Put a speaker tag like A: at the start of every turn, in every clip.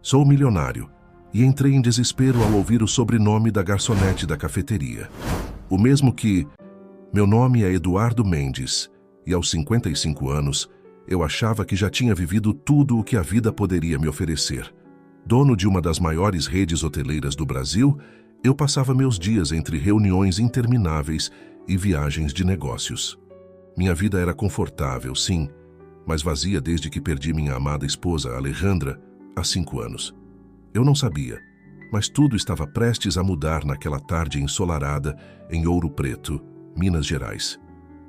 A: Sou milionário, e entrei em desespero ao ouvir o sobrenome da garçonete da cafeteria. O mesmo que... Meu nome é Eduardo Mendes, e aos 55 anos, eu achava que já tinha vivido tudo o que a vida poderia me oferecer. Dono de uma das maiores redes hoteleiras do Brasil, eu passava meus dias entre reuniões intermináveis e viagens de negócios. Minha vida era confortável, sim, mas vazia desde que perdi minha amada esposa, Alejandra, há 5 anos. Eu não sabia, mas tudo estava prestes a mudar naquela tarde ensolarada em Ouro Preto, Minas Gerais.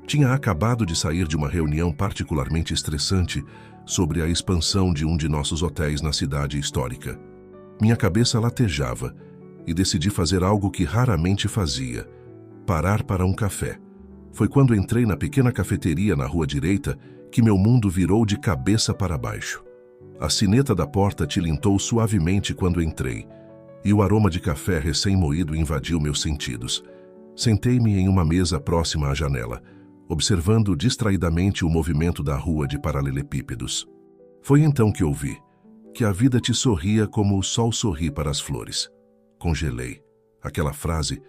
A: Tinha acabado de sair de uma reunião particularmente estressante sobre a expansão de um de nossos hotéis na cidade histórica. Minha cabeça latejava e decidi fazer algo que raramente fazia: parar para um café. Foi quando entrei na pequena cafeteria na rua direita que meu mundo virou de cabeça para baixo. A sineta da porta tilintou suavemente quando entrei, e o aroma de café recém-moído invadiu meus sentidos. Sentei-me em uma mesa próxima à janela, observando distraidamente o movimento da rua de paralelepípedos. Foi então que ouvi que a vida te sorria como o sol sorri para as flores. Congelei. Aquela frase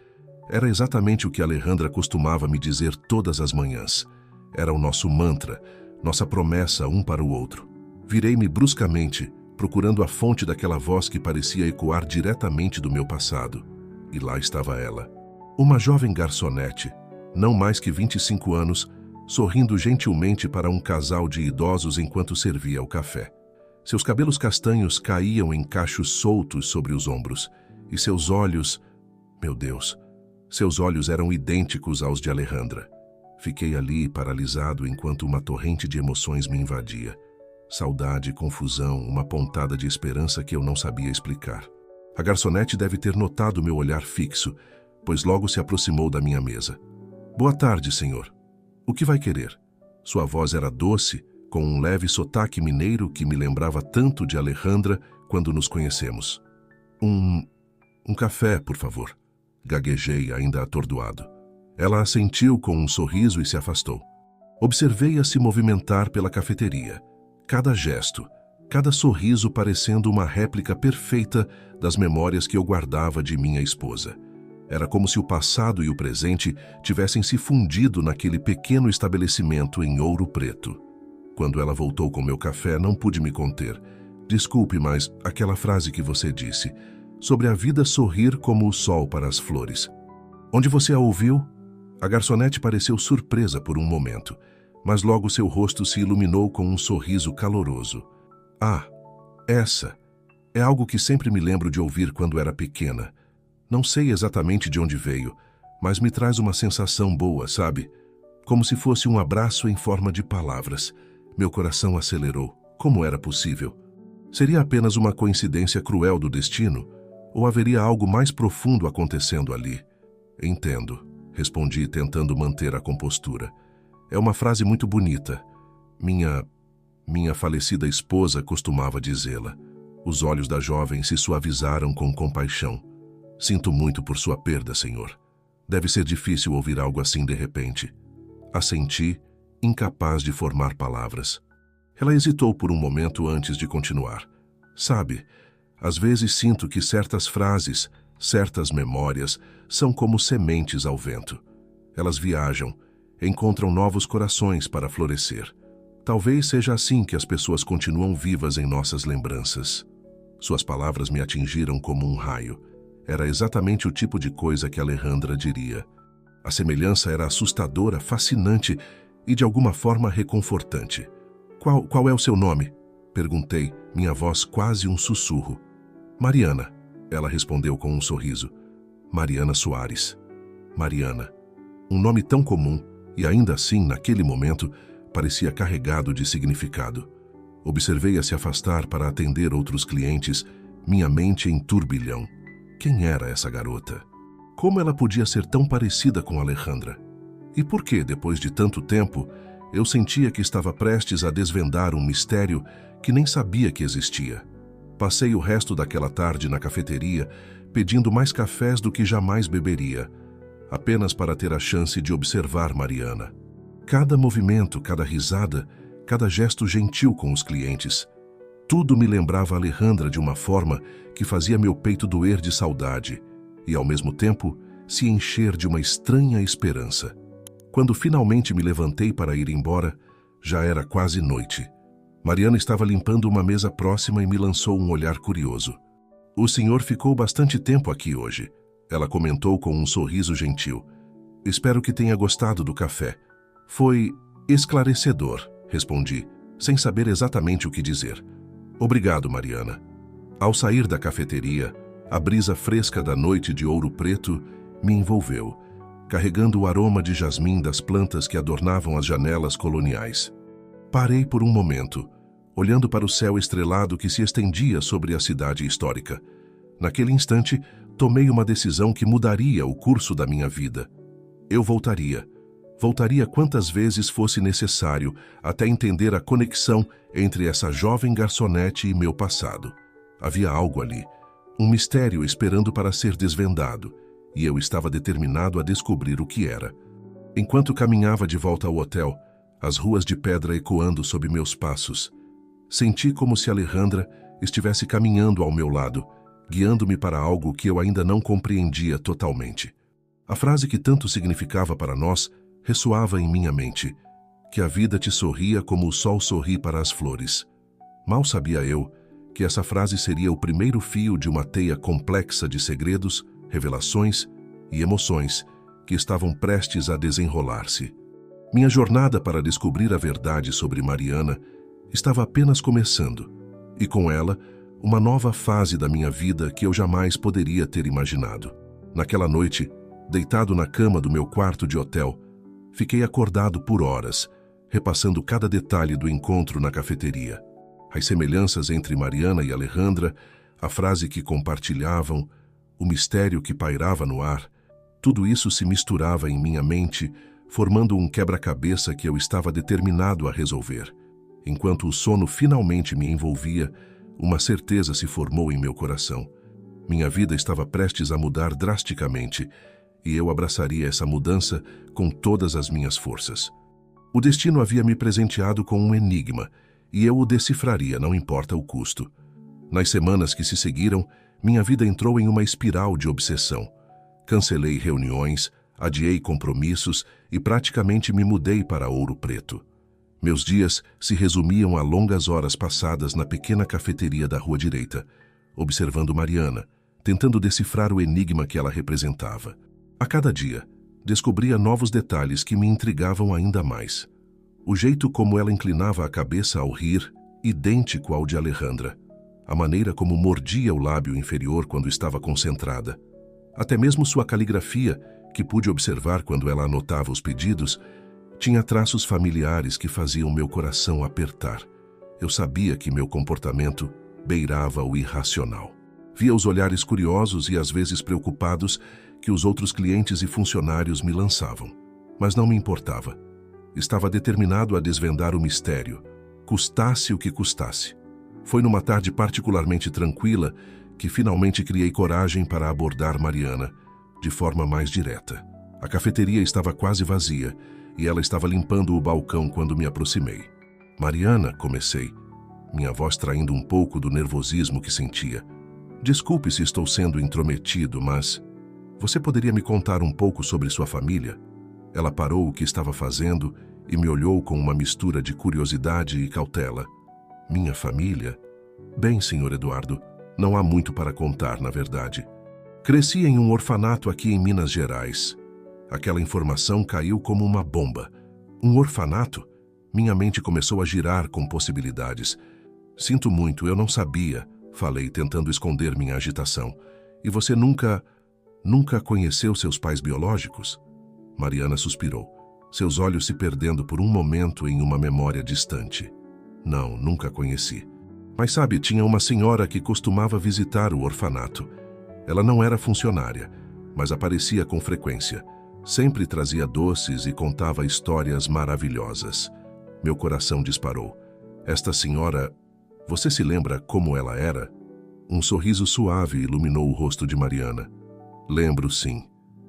A: era exatamente o que Alejandra costumava me dizer todas as manhãs. Era o nosso mantra, nossa promessa um para o outro. Virei-me bruscamente, procurando a fonte daquela voz que parecia ecoar diretamente do meu passado. E lá estava ela. Uma jovem garçonete, não mais que 25 anos, sorrindo gentilmente para um casal de idosos enquanto servia o café. Seus cabelos castanhos caíam em cachos soltos sobre os ombros, e seus olhos... Meu Deus! Seus olhos eram idênticos aos de Alejandra. Fiquei ali, paralisado, enquanto uma torrente de emoções me invadia. Saudade, confusão, uma pontada de esperança que eu não sabia explicar. A garçonete deve ter notado meu olhar fixo, pois logo se aproximou da minha mesa. Boa tarde, senhor. O que vai querer? Sua voz era doce, com um leve sotaque mineiro que me lembrava tanto de Alejandra quando nos conhecemos. Um café, por favor. Gaguejei, ainda atordoado. Ela assentiu com um sorriso e se afastou. Observei-a se movimentar pela cafeteria. Cada gesto, cada sorriso parecendo uma réplica perfeita das memórias que eu guardava de minha esposa. Era como se o passado e o presente tivessem se fundido naquele pequeno estabelecimento em Ouro Preto. Quando ela voltou com meu café, não pude me conter. Desculpe, mas aquela frase que você disse, sobre a vida sorrir como o sol para as flores. Onde você a ouviu? A garçonete pareceu surpresa por um momento, mas logo seu rosto se iluminou com um sorriso caloroso. Ah, essa é algo que sempre me lembro de ouvir quando era pequena. Não sei exatamente de onde veio, mas me traz uma sensação boa, sabe? Como se fosse um abraço em forma de palavras. Meu coração acelerou. Como era possível? Seria apenas uma coincidência cruel do destino? Ou haveria algo mais profundo acontecendo ali? Entendo, respondi tentando manter a compostura. É uma frase muito bonita. Minha falecida esposa costumava dizê-la. Os olhos da jovem se suavizaram com compaixão. Sinto muito por sua perda, senhor. Deve ser difícil ouvir algo assim de repente. Assenti, incapaz de formar palavras. Ela hesitou por um momento antes de continuar. Sabe, às vezes sinto que certas frases, certas memórias, são como sementes ao vento. Elas viajam, encontram novos corações para florescer. Talvez seja assim que as pessoas continuam vivas em nossas lembranças. Suas palavras me atingiram como um raio. Era exatamente o tipo de coisa que Alejandra diria. A semelhança era assustadora, fascinante e de alguma forma reconfortante. Qual é o seu nome? Perguntei, minha voz quase um sussurro. Mariana, ela respondeu com um sorriso. Mariana Soares. Mariana. Um nome tão comum e ainda assim, naquele momento, parecia carregado de significado. Observei-a se afastar para atender outros clientes, minha mente em turbilhão. Quem era essa garota? Como ela podia ser tão parecida com Alejandra? E por que, depois de tanto tempo, eu sentia que estava prestes a desvendar um mistério que nem sabia que existia? Passei o resto daquela tarde na cafeteria, pedindo mais cafés do que jamais beberia, apenas para ter a chance de observar Mariana. Cada movimento, cada risada, cada gesto gentil com os clientes. Tudo me lembrava Alejandra de uma forma que fazia meu peito doer de saudade e, ao mesmo tempo, se encher de uma estranha esperança. Quando finalmente me levantei para ir embora, já era quase noite. Mariana estava limpando uma mesa próxima e me lançou um olhar curioso. "O senhor ficou bastante tempo aqui hoje", ela comentou com um sorriso gentil. "Espero que tenha gostado do café." "Foi esclarecedor", respondi, sem saber exatamente o que dizer. "Obrigado, Mariana." Ao sair da cafeteria, a brisa fresca da noite de Ouro Preto me envolveu, carregando o aroma de jasmim das plantas que adornavam as janelas coloniais. Parei por um momento, olhando para o céu estrelado que se estendia sobre a cidade histórica. Naquele instante, tomei uma decisão que mudaria o curso da minha vida. Eu voltaria. Voltaria quantas vezes fosse necessário até entender a conexão entre essa jovem garçonete e meu passado. Havia algo ali, um mistério esperando para ser desvendado, e eu estava determinado a descobrir o que era. Enquanto caminhava de volta ao hotel, as ruas de pedra ecoando sob meus passos, senti como se Alejandra estivesse caminhando ao meu lado, guiando-me para algo que eu ainda não compreendia totalmente. A frase que tanto significava para nós ressoava em minha mente, que a vida te sorria como o sol sorri para as flores. Mal sabia eu que essa frase seria o primeiro fio de uma teia complexa de segredos, revelações e emoções que estavam prestes a desenrolar-se. Minha jornada para descobrir a verdade sobre Mariana estava apenas começando, e com ela, uma nova fase da minha vida que eu jamais poderia ter imaginado. Naquela noite, deitado na cama do meu quarto de hotel, fiquei acordado por horas, repassando cada detalhe do encontro na cafeteria. As semelhanças entre Mariana e Alejandra, a frase que compartilhavam, o mistério que pairava no ar, tudo isso se misturava em minha mente, formando um quebra-cabeça que eu estava determinado a resolver. Enquanto o sono finalmente me envolvia, uma certeza se formou em meu coração. Minha vida estava prestes a mudar drasticamente, e eu abraçaria essa mudança com todas as minhas forças. O destino havia me presenteado com um enigma, e eu o decifraria, não importa o custo. Nas semanas que se seguiram, minha vida entrou em uma espiral de obsessão. Cancelei reuniões, adiei compromissos e praticamente me mudei para Ouro Preto. Meus dias se resumiam a longas horas passadas na pequena cafeteria da rua direita, observando Mariana, tentando decifrar o enigma que ela representava. A cada dia, descobria novos detalhes que me intrigavam ainda mais. O jeito como ela inclinava a cabeça ao rir, idêntico ao de Alejandra. A maneira como mordia o lábio inferior quando estava concentrada. Até mesmo sua caligrafia, que pude observar quando ela anotava os pedidos, tinha traços familiares que faziam meu coração apertar. Eu sabia que meu comportamento beirava o irracional. Via os olhares curiosos e às vezes preocupados que os outros clientes e funcionários me lançavam. Mas não me importava. Estava determinado a desvendar o mistério, custasse o que custasse. Foi numa tarde particularmente tranquila que finalmente criei coragem para abordar Mariana, de forma mais direta. A cafeteria estava quase vazia e ela estava limpando o balcão quando me aproximei. "Mariana", comecei, minha voz traindo um pouco do nervosismo que sentia. "Desculpe se estou sendo intrometido, mas você poderia me contar um pouco sobre sua família?" Ela parou o que estava fazendo e me olhou com uma mistura de curiosidade e cautela. "Minha família? Bem, Sr. Eduardo, não há muito para contar, na verdade. Cresci em um orfanato aqui em Minas Gerais." Aquela informação caiu como uma bomba. Um orfanato? Minha mente começou a girar com possibilidades. "Sinto muito, eu não sabia", falei, tentando esconder minha agitação. "E você nunca conheceu seus pais biológicos?" Mariana suspirou, seus olhos se perdendo por um momento em uma memória distante. "Não, nunca conheci. Mas sabe, tinha uma senhora que costumava visitar o orfanato. Ela não era funcionária, mas aparecia com frequência. Sempre trazia doces e contava histórias maravilhosas." Meu coração disparou. "Esta senhora, você se lembra como ela era?" Um sorriso suave iluminou o rosto de Mariana. "Lembro, sim.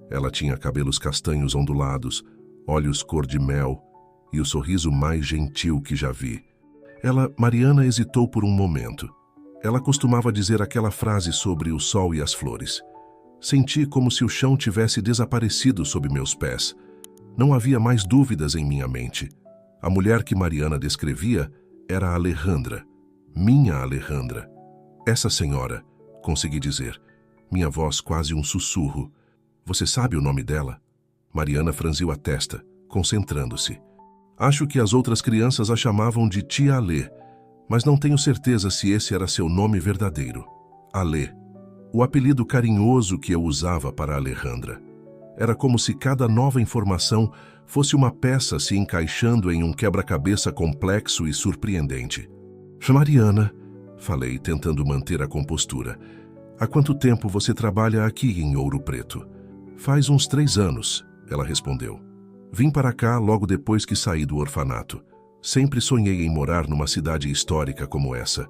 A: Ela tinha cabelos castanhos ondulados, olhos cor de mel e o sorriso mais gentil que já vi. Mariana hesitou por um momento. Ela costumava dizer aquela frase sobre o sol e as flores. Senti como se o chão tivesse desaparecido sob meus pés. Não havia mais dúvidas em minha mente. A mulher que Mariana descrevia era Alejandra, minha Alejandra. Essa senhora, consegui dizer, minha voz quase um sussurro. Você sabe o nome dela? Mariana franziu a testa, concentrando-se. Acho que as outras crianças a chamavam de Tia Alê, mas não tenho certeza se esse era seu nome verdadeiro. Alê, o apelido carinhoso que eu usava para Alejandra. Era como se cada nova informação fosse uma peça se encaixando em um quebra-cabeça complexo e surpreendente. Mariana, falei, tentando manter a compostura, há quanto tempo você trabalha aqui em Ouro Preto? Faz uns 3 anos, ela respondeu. Vim para cá logo depois que saí do orfanato. Sempre sonhei em morar numa cidade histórica como essa.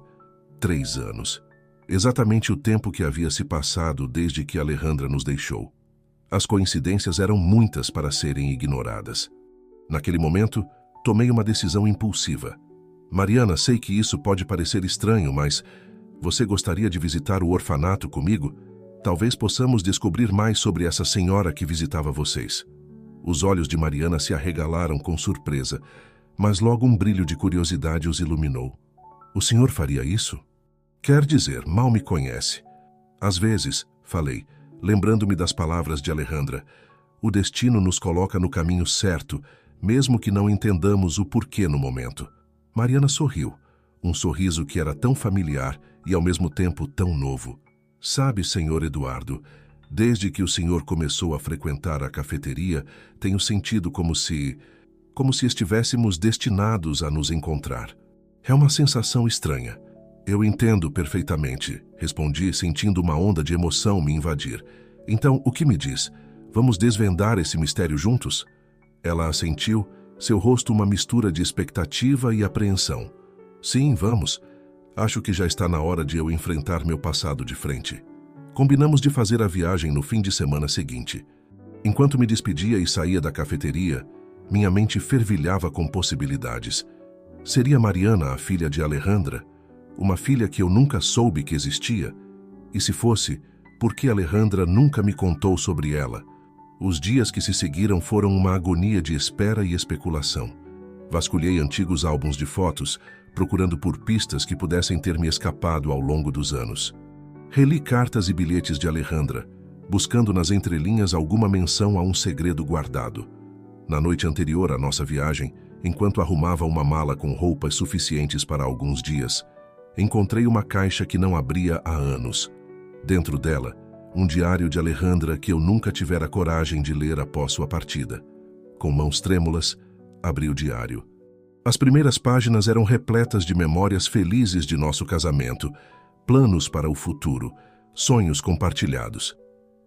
A: 3 anos. Exatamente o tempo que havia se passado desde que Alejandra nos deixou. As coincidências eram muitas para serem ignoradas. Naquele momento, tomei uma decisão impulsiva. Mariana, sei que isso pode parecer estranho, mas você gostaria de visitar o orfanato comigo? Talvez possamos descobrir mais sobre essa senhora que visitava vocês. Os olhos de Mariana se arregalaram com surpresa, mas logo um brilho de curiosidade os iluminou. O senhor faria isso? Quer dizer, mal me conhece. Às vezes, falei, lembrando-me das palavras de Alejandra, o destino nos coloca no caminho certo, mesmo que não entendamos o porquê no momento. Mariana sorriu, um sorriso que era tão familiar e ao mesmo tempo tão novo. Sabe, senhor Eduardo, desde que o senhor começou a frequentar a cafeteria, tenho sentido como se estivéssemos destinados a nos encontrar. É uma sensação estranha. Eu entendo perfeitamente, respondi, sentindo uma onda de emoção me invadir. Então, o que me diz? Vamos desvendar esse mistério juntos? Ela assentiu, seu rosto uma mistura de expectativa e apreensão. Sim, vamos. Acho que já está na hora de eu enfrentar meu passado de frente. Combinamos de fazer a viagem no fim de semana seguinte. Enquanto me despedia e saía da cafeteria, minha mente fervilhava com possibilidades. Seria Mariana a filha de Alejandra? Uma filha que eu nunca soube que existia? E se fosse, por que Alejandra nunca me contou sobre ela? Os dias que se seguiram foram uma agonia de espera e especulação. Vasculhei antigos álbuns de fotos, procurando por pistas que pudessem ter me escapado ao longo dos anos. Reli cartas e bilhetes de Alejandra, buscando nas entrelinhas alguma menção a um segredo guardado. Na noite anterior à nossa viagem, enquanto arrumava uma mala com roupas suficientes para alguns dias, encontrei uma caixa que não abria há anos. Dentro dela, um diário de Alejandra que eu nunca tivera coragem de ler após sua partida. Com mãos trêmulas, abri o diário. As primeiras páginas eram repletas de memórias felizes de nosso casamento, planos para o futuro, sonhos compartilhados.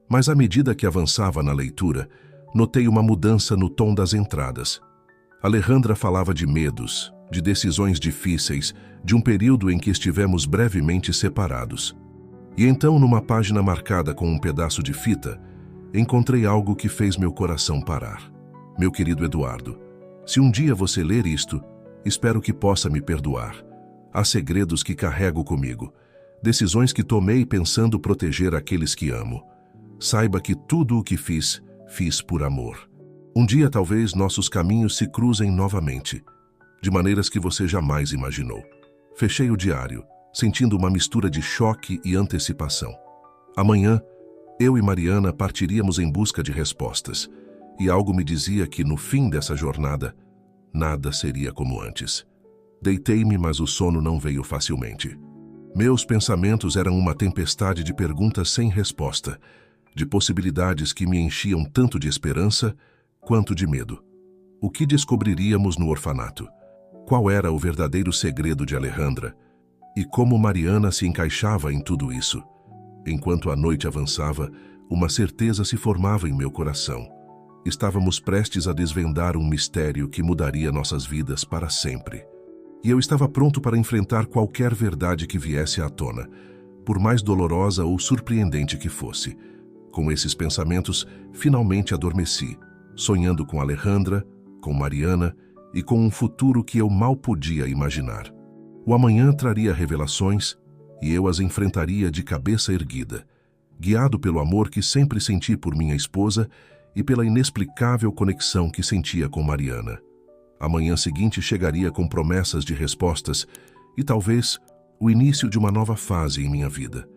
A: Mas à medida que avançava na leitura, notei uma mudança no tom das entradas. Alejandra falava de medos, de decisões difíceis, de um período em que estivemos brevemente separados. E então, numa página marcada com um pedaço de fita, encontrei algo que fez meu coração parar. Meu querido Eduardo, se um dia você ler isto, espero que possa me perdoar. Há segredos que carrego comigo, decisões que tomei pensando proteger aqueles que amo. Saiba que tudo o que fiz por amor. Um dia talvez nossos caminhos se cruzem novamente, de maneiras que você jamais imaginou. Fechei o diário, sentindo uma mistura de choque e antecipação. Amanhã, eu e Mariana partiríamos em busca de respostas, e algo me dizia que no fim dessa jornada, nada seria como antes. Deitei-me, mas o sono não veio facilmente. Meus pensamentos eram uma tempestade de perguntas sem resposta, de possibilidades que me enchiam tanto de esperança quanto de medo. O que descobriríamos no orfanato? Qual era o verdadeiro segredo de Alejandra? E como Mariana se encaixava em tudo isso? Enquanto a noite avançava, uma certeza se formava em meu coração. Estávamos prestes a desvendar um mistério que mudaria nossas vidas para sempre. E eu estava pronto para enfrentar qualquer verdade que viesse à tona, por mais dolorosa ou surpreendente que fosse. Com esses pensamentos, finalmente adormeci, sonhando com Alejandra, com Mariana e com um futuro que eu mal podia imaginar. O amanhã traria revelações e eu as enfrentaria de cabeça erguida, guiado pelo amor que sempre senti por minha esposa e pela inexplicável conexão que sentia com Mariana. A manhã seguinte chegaria com promessas de respostas e talvez o início de uma nova fase em minha vida.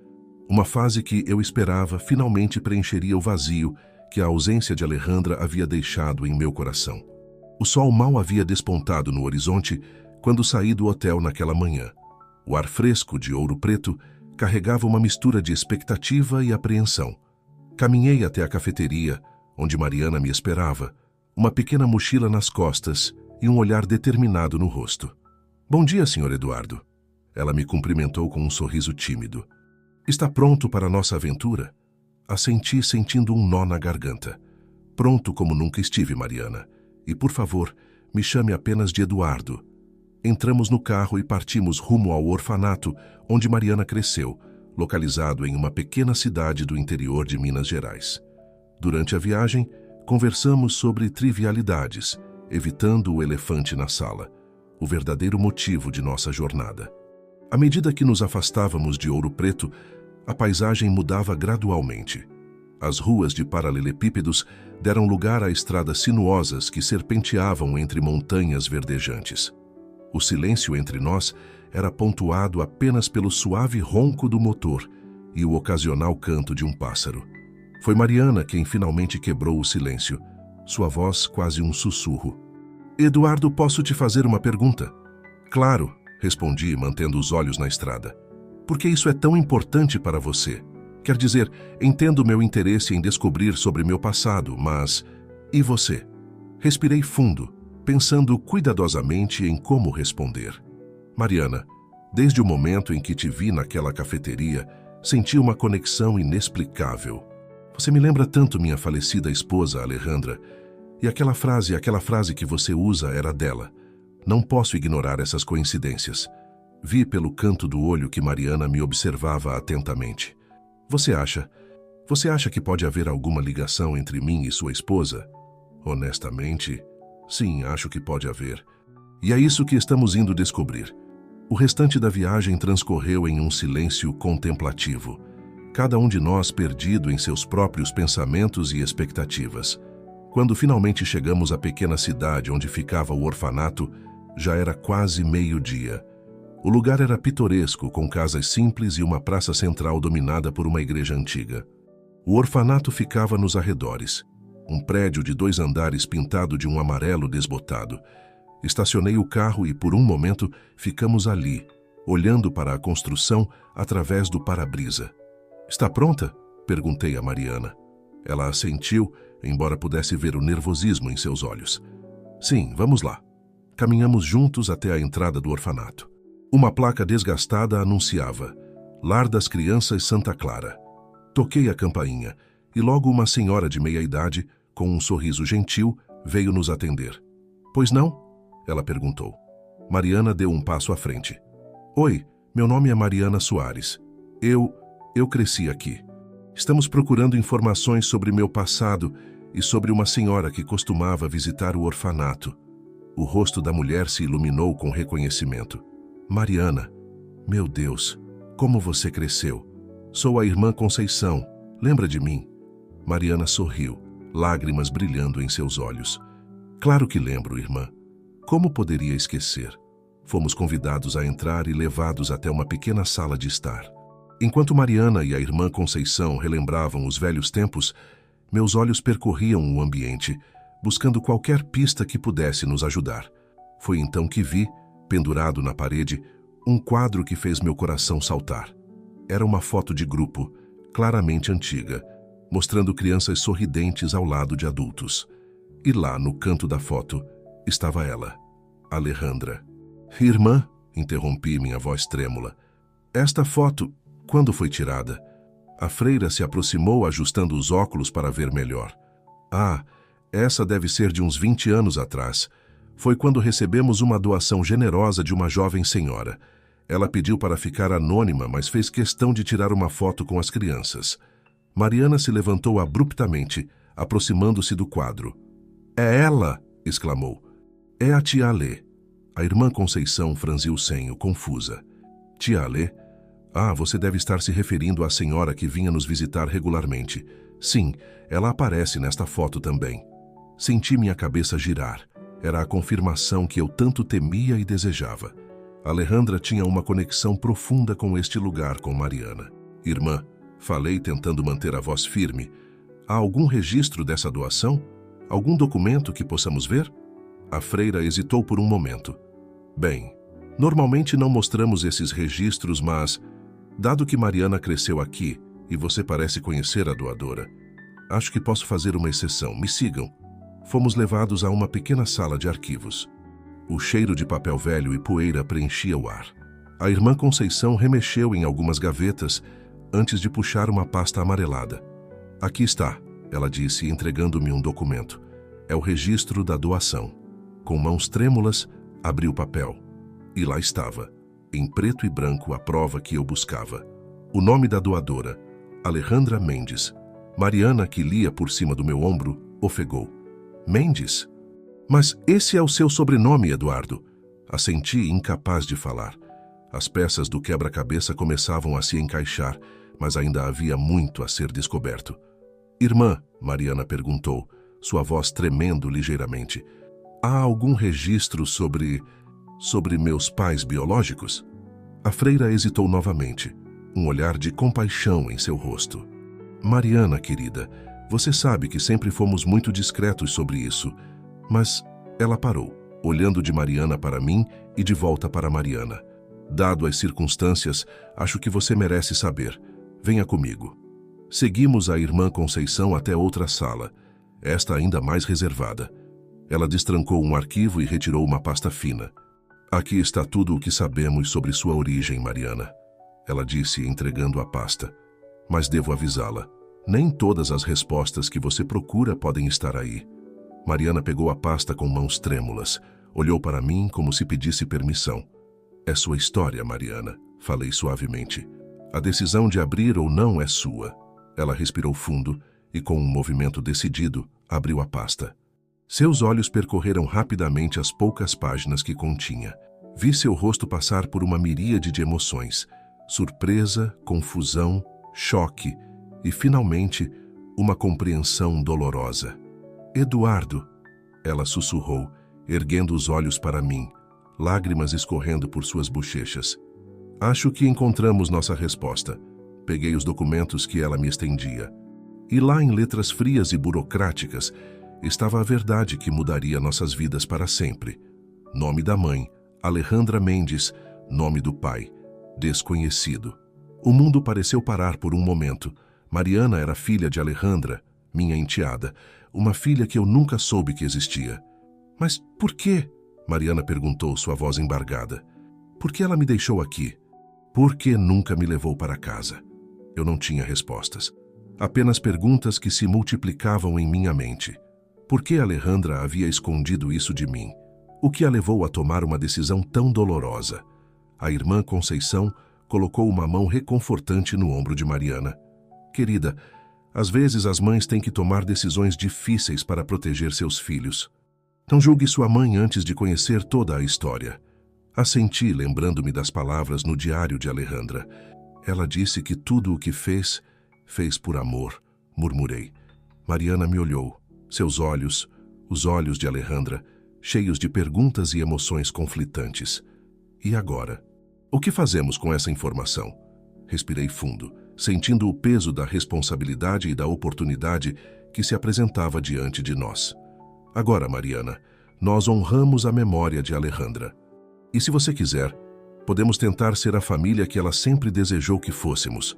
A: Uma fase que eu esperava finalmente preencheria o vazio que a ausência de Alejandra havia deixado em meu coração. O sol mal havia despontado no horizonte quando saí do hotel naquela manhã. O ar fresco de Ouro Preto carregava uma mistura de expectativa e apreensão. Caminhei até a cafeteria, onde Mariana me esperava, uma pequena mochila nas costas e um olhar determinado no rosto. "Bom dia, Sr. Eduardo." Ela me cumprimentou com um sorriso tímido. "Está pronto para a nossa aventura?" Assenti sentindo um nó na garganta. "Pronto como nunca estive, Mariana. E, por favor, me chame apenas de Eduardo." Entramos no carro e partimos rumo ao orfanato onde Mariana cresceu, localizado em uma pequena cidade do interior de Minas Gerais. Durante a viagem, conversamos sobre trivialidades, evitando o elefante na sala, o verdadeiro motivo de nossa jornada. À medida que nos afastávamos de Ouro Preto, a paisagem mudava gradualmente. As ruas de paralelepípedos deram lugar a estradas sinuosas que serpenteavam entre montanhas verdejantes. O silêncio entre nós era pontuado apenas pelo suave ronco do motor e o ocasional canto de um pássaro. Foi Mariana quem finalmente quebrou o silêncio, sua voz quase um sussurro. "Eduardo, posso te fazer uma pergunta?" "Claro", respondi, mantendo os olhos na estrada. "Por que isso é tão importante para você? Quer dizer, entendo meu interesse em descobrir sobre meu passado, mas... e você?" Respirei fundo, pensando cuidadosamente em como responder. "Mariana, desde o momento em que te vi naquela cafeteria, senti uma conexão inexplicável. Você me lembra tanto minha falecida esposa, Alejandra, e aquela frase que você usa era dela. Não posso ignorar essas coincidências. Vi pelo canto do olho que Mariana me observava atentamente. Você acha que pode haver alguma ligação entre mim e sua esposa?" "Honestamente, sim, acho que pode haver. E é isso que estamos indo descobrir." O restante da viagem transcorreu em um silêncio contemplativo, cada um de nós perdido em seus próprios pensamentos e expectativas. Quando finalmente chegamos à pequena cidade onde ficava o orfanato, já era quase meio-dia. O lugar era pitoresco, com casas simples e uma praça central dominada por uma igreja antiga. O orfanato ficava nos arredores. Um prédio de 2 andares pintado de um amarelo desbotado. Estacionei o carro e, por um momento, ficamos ali, olhando para a construção através do para-brisa. "Está pronta?" perguntei a Mariana. Ela assentiu, embora pudesse ver o nervosismo em seus olhos. "Sim, vamos lá." Caminhamos juntos até a entrada do orfanato. Uma placa desgastada anunciava: "Lar das Crianças Santa Clara." Toquei a campainha e logo uma senhora de meia-idade, com um sorriso gentil, veio nos atender. "Pois não?" ela perguntou. Mariana deu um passo à frente. "Oi, meu nome é Mariana Soares. Eu cresci aqui. Estamos procurando informações sobre meu passado e sobre uma senhora que costumava visitar o orfanato." O rosto da mulher se iluminou com reconhecimento. "Mariana, meu Deus, como você cresceu. Sou a irmã Conceição. Lembra de mim?" Mariana sorriu, lágrimas brilhando em seus olhos. "Claro que lembro, irmã. Como poderia esquecer?" Fomos convidados a entrar e levados até uma pequena sala de estar. Enquanto Mariana e a irmã Conceição relembravam os velhos tempos, meus olhos percorriam o ambiente, buscando qualquer pista que pudesse nos ajudar. Foi então que vi, pendurado na parede, um quadro que fez meu coração saltar. Era uma foto de grupo, claramente antiga, mostrando crianças sorridentes ao lado de adultos. E lá, no canto da foto, estava ela, Alejandra. "Irmã", interrompi, minha voz trêmula. "Esta foto, quando foi tirada?" A freira se aproximou, ajustando os óculos para ver melhor. "Ah, essa deve ser de uns 20 anos atrás. Foi quando recebemos uma doação generosa de uma jovem senhora. Ela pediu para ficar anônima, mas fez questão de tirar uma foto com as crianças." Mariana se levantou abruptamente, aproximando-se do quadro. "É ela!" exclamou. "É a tia Alê." A irmã Conceição franziu o senho, confusa. Tia Alê? Ah, você deve estar se referindo à senhora que vinha nos visitar regularmente. Sim, ela aparece nesta foto também. Senti minha cabeça girar. Era a confirmação que eu tanto temia e desejava. Alejandra tinha uma conexão profunda com este lugar, com Mariana. Irmã, falei tentando manter a voz firme. Há algum registro dessa doação? Algum documento que possamos ver? A freira hesitou por um momento. Bem, normalmente não mostramos esses registros, mas, dado que Mariana cresceu aqui e você parece conhecer a doadora, acho que posso fazer uma exceção. Me sigam. Fomos levados a uma pequena sala de arquivos. O cheiro de papel velho e poeira preenchia o ar. A irmã Conceição remexeu em algumas gavetas antes de puxar uma pasta amarelada. Aqui está, ela disse, entregando-me um documento. É o registro da doação. Com mãos trêmulas, abri o papel. E lá estava, em preto e branco, a prova que eu buscava. O nome da doadora, Alejandra Mendes. Mariana, que lia por cima do meu ombro, ofegou. Mendes? Mas esse é o seu sobrenome, Eduardo. Assenti, incapaz de falar. As peças do quebra-cabeça começavam a se encaixar, mas ainda havia muito a ser descoberto. Irmã, Mariana perguntou, sua voz tremendo ligeiramente. Há algum registro sobre meus pais biológicos? A freira hesitou novamente, um olhar de compaixão em seu rosto. Mariana, querida, você sabe que sempre fomos muito discretos sobre isso, mas ela parou, olhando de Mariana para mim e de volta para Mariana. Dado as circunstâncias, acho que você merece saber. Venha comigo. Seguimos a irmã Conceição até outra sala, esta ainda mais reservada. Ela destrancou um arquivo e retirou uma pasta fina. Aqui está tudo o que sabemos sobre sua origem, Mariana. Ela disse, entregando a pasta. Mas devo avisá-la. Nem todas as respostas que você procura podem estar aí. Mariana pegou a pasta com mãos trêmulas. Olhou para mim como se pedisse permissão. É sua história, Mariana, falei suavemente. A decisão de abrir ou não é sua. Ela respirou fundo e, com um movimento decidido, abriu a pasta. Seus olhos percorreram rapidamente as poucas páginas que continha. Vi seu rosto passar por uma miríade de emoções. Surpresa, confusão, choque e, finalmente, uma compreensão dolorosa. Eduardo, ela sussurrou, erguendo os olhos para mim, lágrimas escorrendo por suas bochechas. Acho que encontramos nossa resposta. Peguei os documentos que ela me estendia. E lá, em letras frias e burocráticas, estava a verdade que mudaria nossas vidas para sempre. Nome da mãe, Alejandra Mendes. Nome do pai, desconhecido. O mundo pareceu parar por um momento. Mariana era filha de Alejandra, minha enteada, uma filha que eu nunca soube que existia. Mas por quê? Mariana perguntou, sua voz embargada. Por que ela me deixou aqui? Por que nunca me levou para casa? Eu não tinha respostas. Apenas perguntas que se multiplicavam em minha mente. Por que Alejandra havia escondido isso de mim? O que a levou a tomar uma decisão tão dolorosa? A irmã Conceição colocou uma mão reconfortante no ombro de Mariana. Querida, às vezes as mães têm que tomar decisões difíceis para proteger seus filhos. Não julgue sua mãe antes de conhecer toda a história. Assenti, lembrando-me das palavras no diário de Alejandra. Ela disse que tudo o que fez, fez por amor, murmurei. Mariana me olhou. Seus olhos, os olhos de Alejandra, cheios de perguntas e emoções conflitantes. E agora? O que fazemos com essa informação? Respirei fundo, sentindo o peso da responsabilidade e da oportunidade que se apresentava diante de nós. Agora, Mariana, nós honramos a memória de Alejandra. E se você quiser, podemos tentar ser a família que ela sempre desejou que fôssemos.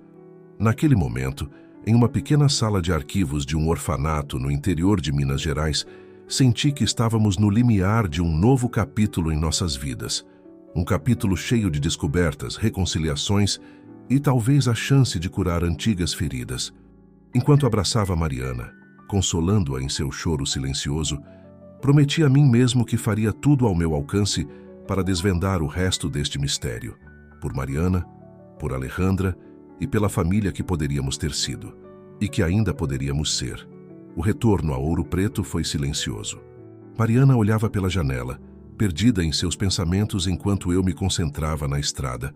A: Naquele momento, em uma pequena sala de arquivos de um orfanato no interior de Minas Gerais, senti que estávamos no limiar de um novo capítulo em nossas vidas. Um capítulo cheio de descobertas, reconciliações e talvez a chance de curar antigas feridas. Enquanto abraçava Mariana, consolando-a em seu choro silencioso, prometi a mim mesmo que faria tudo ao meu alcance para desvendar o resto deste mistério, por Mariana, por Alejandra e pela família que poderíamos ter sido, e que ainda poderíamos ser. O retorno a Ouro Preto foi silencioso. Mariana olhava pela janela, perdida em seus pensamentos enquanto eu me concentrava na estrada,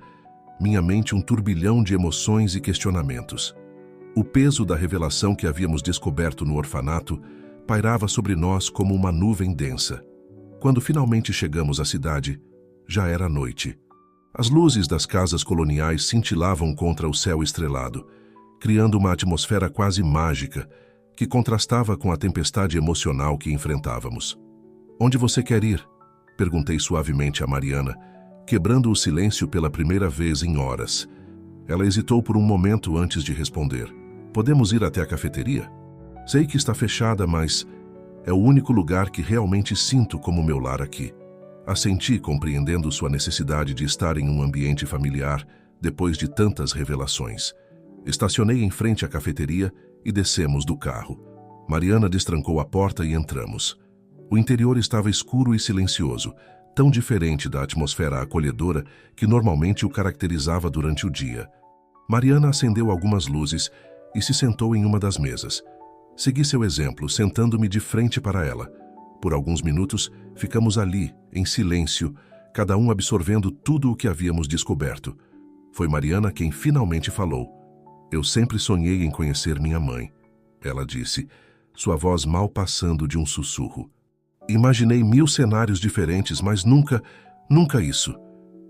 A: minha mente um turbilhão de emoções e questionamentos. O peso da revelação que havíamos descoberto no orfanato pairava sobre nós como uma nuvem densa. Quando finalmente chegamos à cidade, já era noite. As luzes das casas coloniais cintilavam contra o céu estrelado, criando uma atmosfera quase mágica que contrastava com a tempestade emocional que enfrentávamos. "Onde você quer ir?" perguntei suavemente a Mariana, quebrando o silêncio pela primeira vez em horas. Ela hesitou por um momento antes de responder. "Podemos ir até a cafeteria? Sei que está fechada, mas é o único lugar que realmente sinto como meu lar aqui." Assenti, compreendendo sua necessidade de estar em um ambiente familiar depois de tantas revelações. Estacionei em frente à cafeteria e descemos do carro. Mariana destrancou a porta e entramos. O interior estava escuro e silencioso, tão diferente da atmosfera acolhedora que normalmente o caracterizava durante o dia. Mariana acendeu algumas luzes e se sentou em uma das mesas. Segui seu exemplo, sentando-me de frente para ela. Por alguns minutos, ficamos ali, em silêncio, cada um absorvendo tudo o que havíamos descoberto. Foi Mariana quem finalmente falou. "Eu sempre sonhei em conhecer minha mãe", ela disse, sua voz mal passando de um sussurro. "Imaginei 1000 cenários diferentes, mas nunca isso."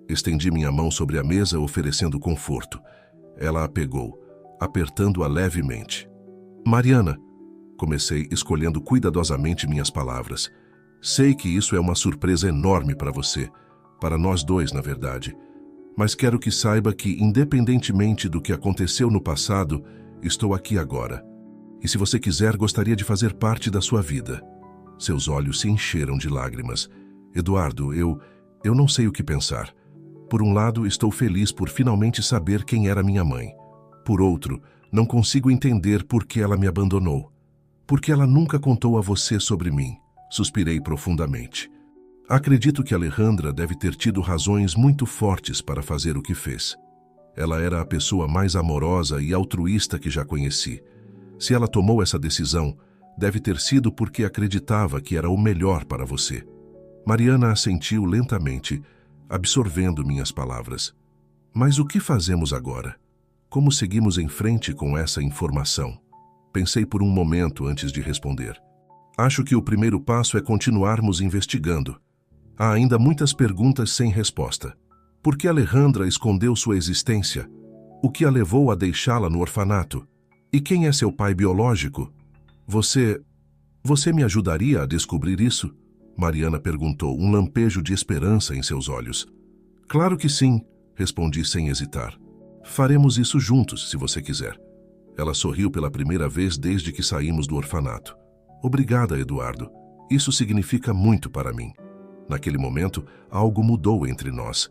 A: Estendi minha mão sobre a mesa, oferecendo conforto. Ela a pegou, apertando-a levemente. "Mariana", comecei, escolhendo cuidadosamente minhas palavras. "Sei que isso é uma surpresa enorme para você, para nós dois, na verdade. Mas quero que saiba que, independentemente do que aconteceu no passado, estou aqui agora. E se você quiser, gostaria de fazer parte da sua vida." Seus olhos se encheram de lágrimas. "Eduardo, eu não sei o que pensar. Por um lado, estou feliz por finalmente saber quem era minha mãe. Por outro, não consigo entender por que ela me abandonou. Por que ela nunca contou a você sobre mim?" Suspirei profundamente. "Acredito que Alejandra deve ter tido razões muito fortes para fazer o que fez. Ela era a pessoa mais amorosa e altruísta que já conheci. Se ela tomou essa decisão, deve ter sido porque acreditava que era o melhor para você." Mariana assentiu lentamente, absorvendo minhas palavras. "Mas o que fazemos agora? Como seguimos em frente com essa informação?" Pensei por um momento antes de responder. "Acho que o primeiro passo é continuarmos investigando. Há ainda muitas perguntas sem resposta. Por que Alejandra escondeu sua existência? O que a levou a deixá-la no orfanato? E quem é seu pai biológico? Você me ajudaria a descobrir isso?" Mariana perguntou, um lampejo de esperança em seus olhos. "Claro que sim", respondi sem hesitar. "Faremos isso juntos, se você quiser." Ela sorriu pela primeira vez desde que saímos do orfanato. "Obrigada, Eduardo. Isso significa muito para mim." Naquele momento, algo mudou entre nós.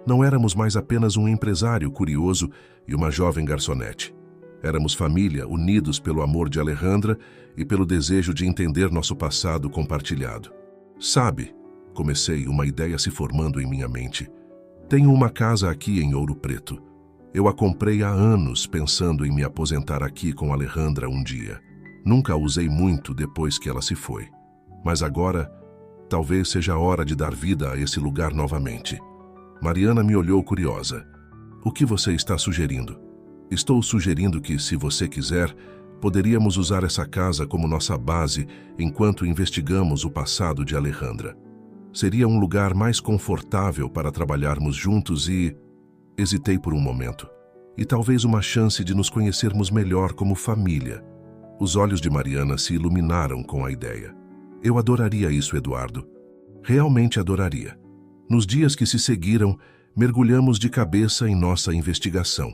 A: Não éramos mais apenas um empresário curioso e uma jovem garçonete. Éramos família, unidos pelo amor de Alejandra e pelo desejo de entender nosso passado compartilhado. "Sabe", comecei, uma ideia se formando em minha mente. "Tenho uma casa aqui em Ouro Preto. Eu a comprei há anos pensando em me aposentar aqui com Alejandra um dia. Nunca a usei muito depois que ela se foi. Mas agora, talvez seja a hora de dar vida a esse lugar novamente." Mariana me olhou curiosa. "O que você está sugerindo?" "Estou sugerindo que, se você quiser, poderíamos usar essa casa como nossa base enquanto investigamos o passado de Alejandra. Seria um lugar mais confortável para trabalharmos juntos e..." Hesitei por um momento. "E talvez uma chance de nos conhecermos melhor como família." Os olhos de Mariana se iluminaram com a ideia. "Eu adoraria isso, Eduardo. Realmente adoraria." Nos dias que se seguiram, mergulhamos de cabeça em nossa investigação.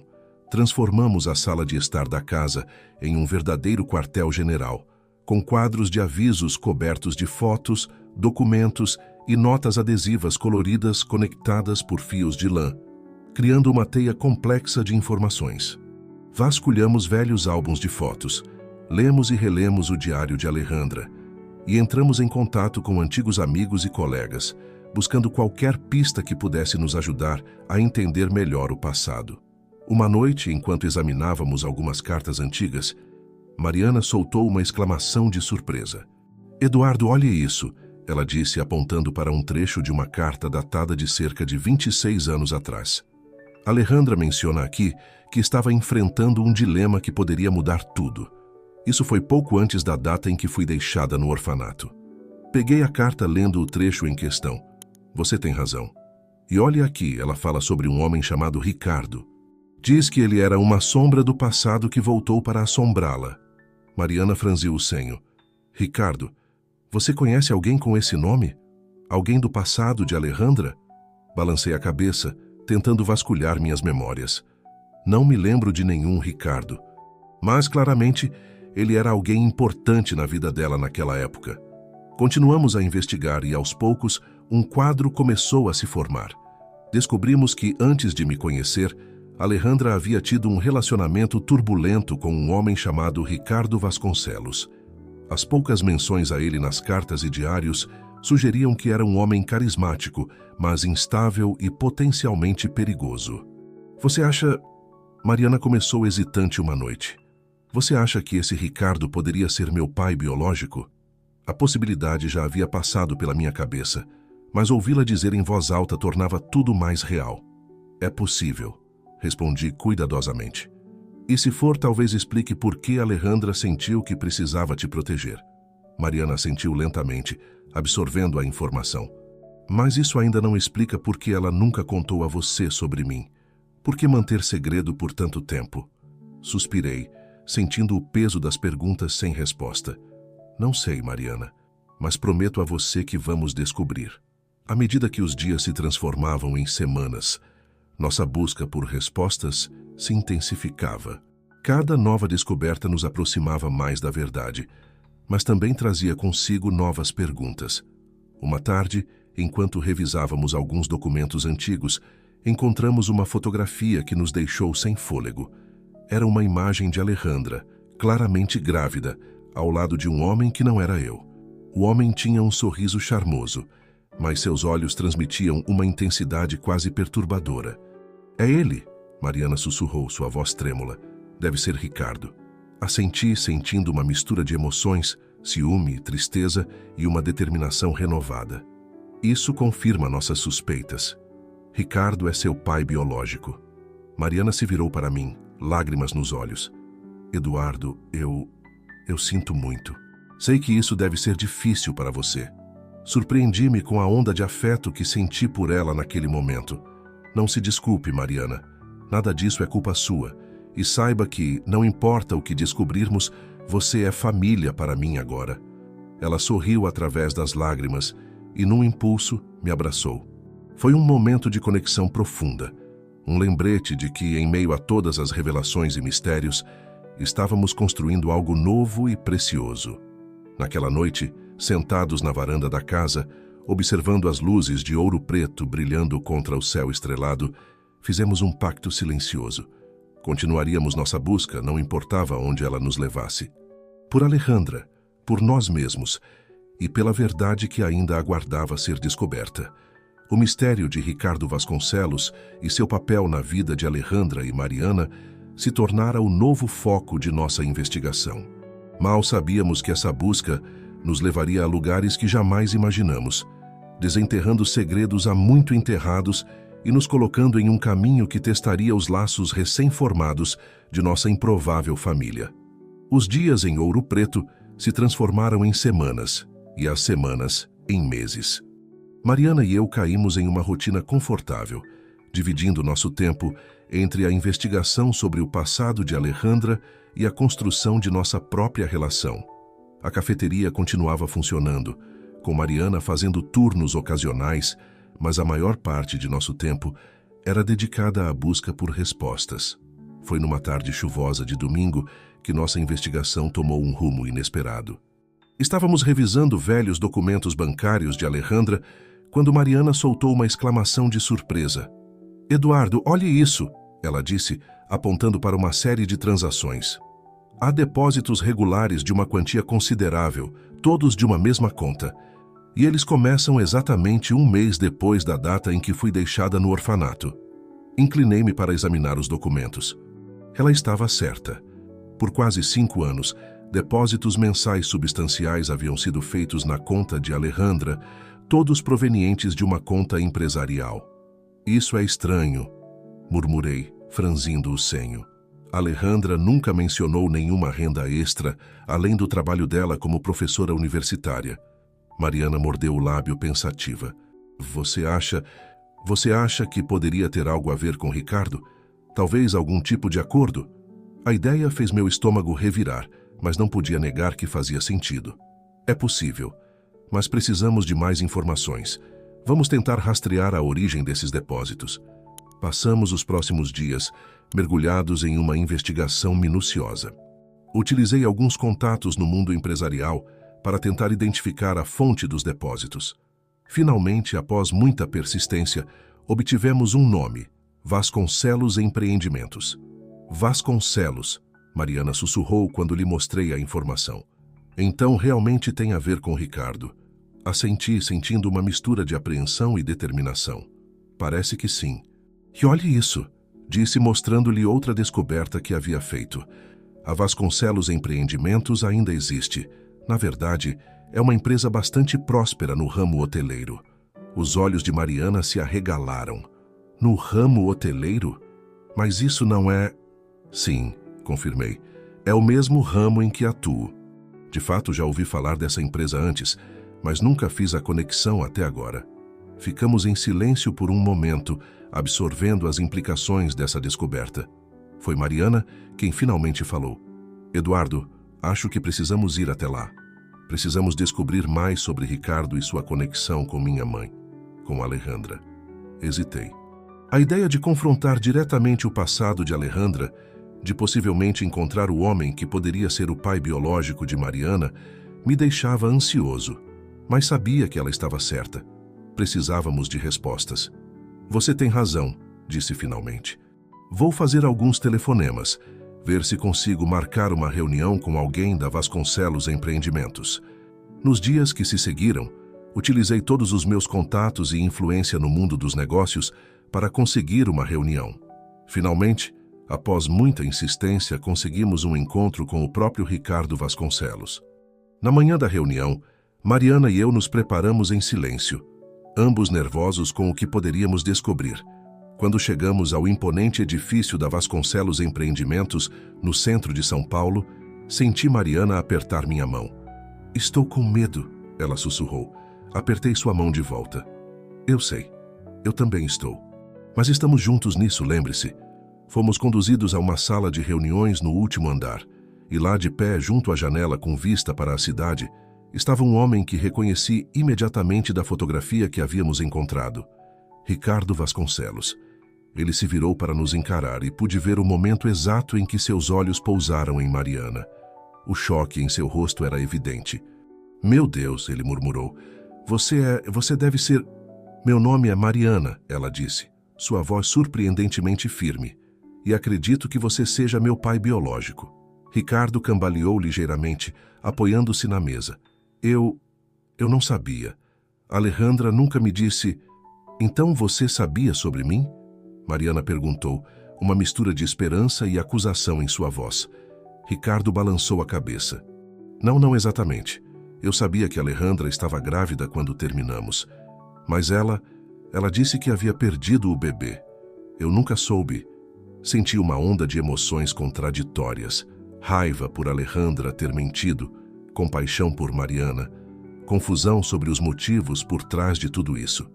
A: Transformamos a sala de estar da casa em um verdadeiro quartel-general, com quadros de avisos cobertos de fotos, documentos e notas adesivas coloridas conectadas por fios de lã, criando uma teia complexa de informações. Vasculhamos velhos álbuns de fotos, lemos e relemos o diário de Alejandra e entramos em contato com antigos amigos e colegas, buscando qualquer pista que pudesse nos ajudar a entender melhor o passado. Uma noite, enquanto examinávamos algumas cartas antigas, Mariana soltou uma exclamação de surpresa. "Eduardo, olhe isso! ela disse apontando para um trecho de uma carta datada de cerca de 26 anos atrás. Alejandra menciona aqui que estava enfrentando um dilema que poderia mudar tudo. Isso foi pouco antes da data em que fui deixada no orfanato. Peguei a carta lendo o trecho em questão. Você tem razão. E olhe aqui, ela fala sobre um homem chamado Ricardo. Diz que ele era uma sombra do passado que voltou para assombrá-la. Mariana franziu o senho. Ricardo, você conhece alguém com esse nome? Alguém do passado de Alejandra? Balancei a cabeça, tentando vasculhar minhas memórias. Não me lembro de nenhum Ricardo. Mas, claramente, ele era alguém importante na vida dela naquela época. Continuamos a investigar e, aos poucos, um quadro começou a se formar. Descobrimos que, antes de me conhecer, Alejandra havia tido um relacionamento turbulento com um homem chamado Ricardo Vasconcelos. As poucas menções a ele nas cartas e diários sugeriam que era um homem carismático, mas instável e potencialmente perigoso. Você acha... Mariana começou hesitante uma noite. Você acha que esse Ricardo poderia ser meu pai biológico? A possibilidade já havia passado pela minha cabeça, mas ouvi-la dizer em voz alta tornava tudo mais real. É possível, respondi cuidadosamente. E se for, talvez explique por que Alejandra sentiu que precisava te proteger. Mariana assentiu lentamente, absorvendo a informação. Mas isso ainda não explica por que ela nunca contou a você sobre mim. Por que manter segredo por tanto tempo? Suspirei, sentindo o peso das perguntas sem resposta. Não sei, Mariana, mas prometo a você que vamos descobrir. À medida que os dias se transformavam em semanas, nossa busca por respostas se intensificava. Cada nova descoberta nos aproximava mais da verdade, mas também trazia consigo novas perguntas. Uma tarde, enquanto revisávamos alguns documentos antigos, encontramos uma fotografia que nos deixou sem fôlego. Era uma imagem de Alejandra, claramente grávida, ao lado de um homem que não era eu. O homem tinha um sorriso charmoso, mas seus olhos transmitiam uma intensidade quase perturbadora. É ele, Mariana sussurrou, sua voz trêmula. Deve ser Ricardo. Assenti, sentindo uma mistura de emoções, ciúme, tristeza e uma determinação renovada. Isso confirma nossas suspeitas. Ricardo é seu pai biológico. Mariana se virou para mim, lágrimas nos olhos. Eduardo, eu sinto muito. Sei que isso deve ser difícil para você. Surpreendi-me com a onda de afeto que senti por ela naquele momento. Não se desculpe, Mariana. Nada disso é culpa sua. E saiba que, não importa o que descobrirmos, você é família para mim agora. Ela sorriu através das lágrimas e, num impulso, me abraçou. Foi um momento de conexão profunda. Um lembrete de que, em meio a todas as revelações e mistérios, estávamos construindo algo novo e precioso. Naquela noite, sentados na varanda da casa, observando as luzes de ouro preto brilhando contra o céu estrelado, fizemos um pacto silencioso. Continuaríamos nossa busca, não importava onde ela nos levasse. Por Alejandra, por nós mesmos e pela verdade que ainda aguardava ser descoberta. O mistério de Ricardo Vasconcelos e seu papel na vida de Alejandra e Mariana se tornara o novo foco de nossa investigação. Mal sabíamos que essa busca nos levaria a lugares que jamais imaginamos, desenterrando segredos há muito enterrados e nos colocando em um caminho que testaria os laços recém-formados de nossa improvável família. Os dias em Ouro Preto se transformaram em semanas e as semanas em meses. Mariana e eu caímos em uma rotina confortável, dividindo nosso tempo entre a investigação sobre o passado de Alejandra e a construção de nossa própria relação. A cafeteria continuava funcionando, com Mariana fazendo turnos ocasionais, mas a maior parte de nosso tempo era dedicada à busca por respostas. Foi numa tarde chuvosa de domingo que nossa investigação tomou um rumo inesperado. Estávamos revisando velhos documentos bancários de Alejandra quando Mariana soltou uma exclamação de surpresa. Eduardo, olhe isso, ela disse, apontando para uma série de transações. Há depósitos regulares de uma quantia considerável, todos de uma mesma conta. E eles começam exatamente um mês depois da data em que fui deixada no orfanato. Inclinei-me para examinar os documentos. Ela estava certa. Por quase 5 anos, Depósitos mensais substanciais haviam sido feitos na conta de Alejandra, todos provenientes de uma conta empresarial. Isso é estranho, murmurei, franzindo o senho. Alejandra nunca mencionou nenhuma renda extra, além do trabalho dela como professora universitária. Mariana mordeu o lábio pensativa. Você acha que poderia ter algo a ver com Ricardo? Talvez algum tipo de acordo? A ideia fez meu estômago revirar, mas não podia negar que fazia sentido. É possível, mas precisamos de mais informações. Vamos tentar rastrear a origem desses depósitos. Passamos os próximos dias mergulhados em uma investigação minuciosa. Utilizei alguns contatos no mundo empresarial para tentar identificar a fonte dos depósitos. Finalmente, após muita persistência, obtivemos um nome: Vasconcelos Empreendimentos. Vasconcelos, Mariana sussurrou quando lhe mostrei a informação. Então realmente tem a ver com Ricardo. Assenti, sentindo uma mistura de apreensão e determinação. Parece que sim. E olhe isso, disse mostrando-lhe outra descoberta que havia feito. A Vasconcelos Empreendimentos ainda existe. Na verdade, é uma empresa bastante próspera no ramo hoteleiro. Os olhos de Mariana se arregalaram. No ramo hoteleiro? Mas isso não é... Sim, confirmei. É o mesmo ramo em que atuo. De fato, já ouvi falar dessa empresa antes, mas nunca fiz a conexão até agora. Ficamos em silêncio por um momento, absorvendo as implicações dessa descoberta. Foi Mariana quem finalmente falou. Eduardo, acho que precisamos ir até lá. Precisamos descobrir mais sobre Ricardo e sua conexão com minha mãe, com Alejandra. Hesitei. A ideia de confrontar diretamente o passado de Alejandra, de possivelmente encontrar o homem que poderia ser o pai biológico de Mariana, me deixava ansioso, mas sabia que ela estava certa. Precisávamos de respostas. Você tem razão, disse finalmente. Vou fazer alguns telefonemas, ver se consigo marcar uma reunião com alguém da Vasconcelos Empreendimentos. Nos dias que se seguiram, utilizei todos os meus contatos e influência no mundo dos negócios para conseguir uma reunião. Finalmente, após muita insistência, conseguimos um encontro com o próprio Ricardo Vasconcelos. Na manhã da reunião, Mariana e eu nos preparamos em silêncio, ambos nervosos com o que poderíamos descobrir. Quando chegamos ao imponente edifício da Vasconcelos Empreendimentos, no centro de São Paulo, senti Mariana apertar minha mão. Estou com medo, ela sussurrou. Apertei sua mão de volta. Eu sei, eu também estou. Mas estamos juntos nisso, lembre-se. Fomos conduzidos a uma sala de reuniões no último andar, e lá de pé, junto à janela com vista para a cidade, estava um homem que reconheci imediatamente da fotografia que havíamos encontrado. Ricardo Vasconcelos. Ele se virou para nos encarar e pude ver o momento exato em que seus olhos pousaram em Mariana. O choque em seu rosto era evidente. Meu Deus, ele murmurou. Você deve ser... Meu nome é Mariana, ela disse, sua voz surpreendentemente firme. E acredito que você seja meu pai biológico. Ricardo cambaleou ligeiramente, apoiando-se na mesa. Eu não sabia. Alejandra nunca me disse... Então você sabia sobre mim? Mariana perguntou, uma mistura de esperança e acusação em sua voz. Ricardo balançou a cabeça. Não exatamente. Eu sabia que Alejandra estava grávida quando terminamos. Mas ela disse que havia perdido o bebê. Eu nunca soube. Senti uma onda de emoções contraditórias. Raiva por Alejandra ter mentido, compaixão por Mariana, confusão sobre os motivos por trás de tudo isso.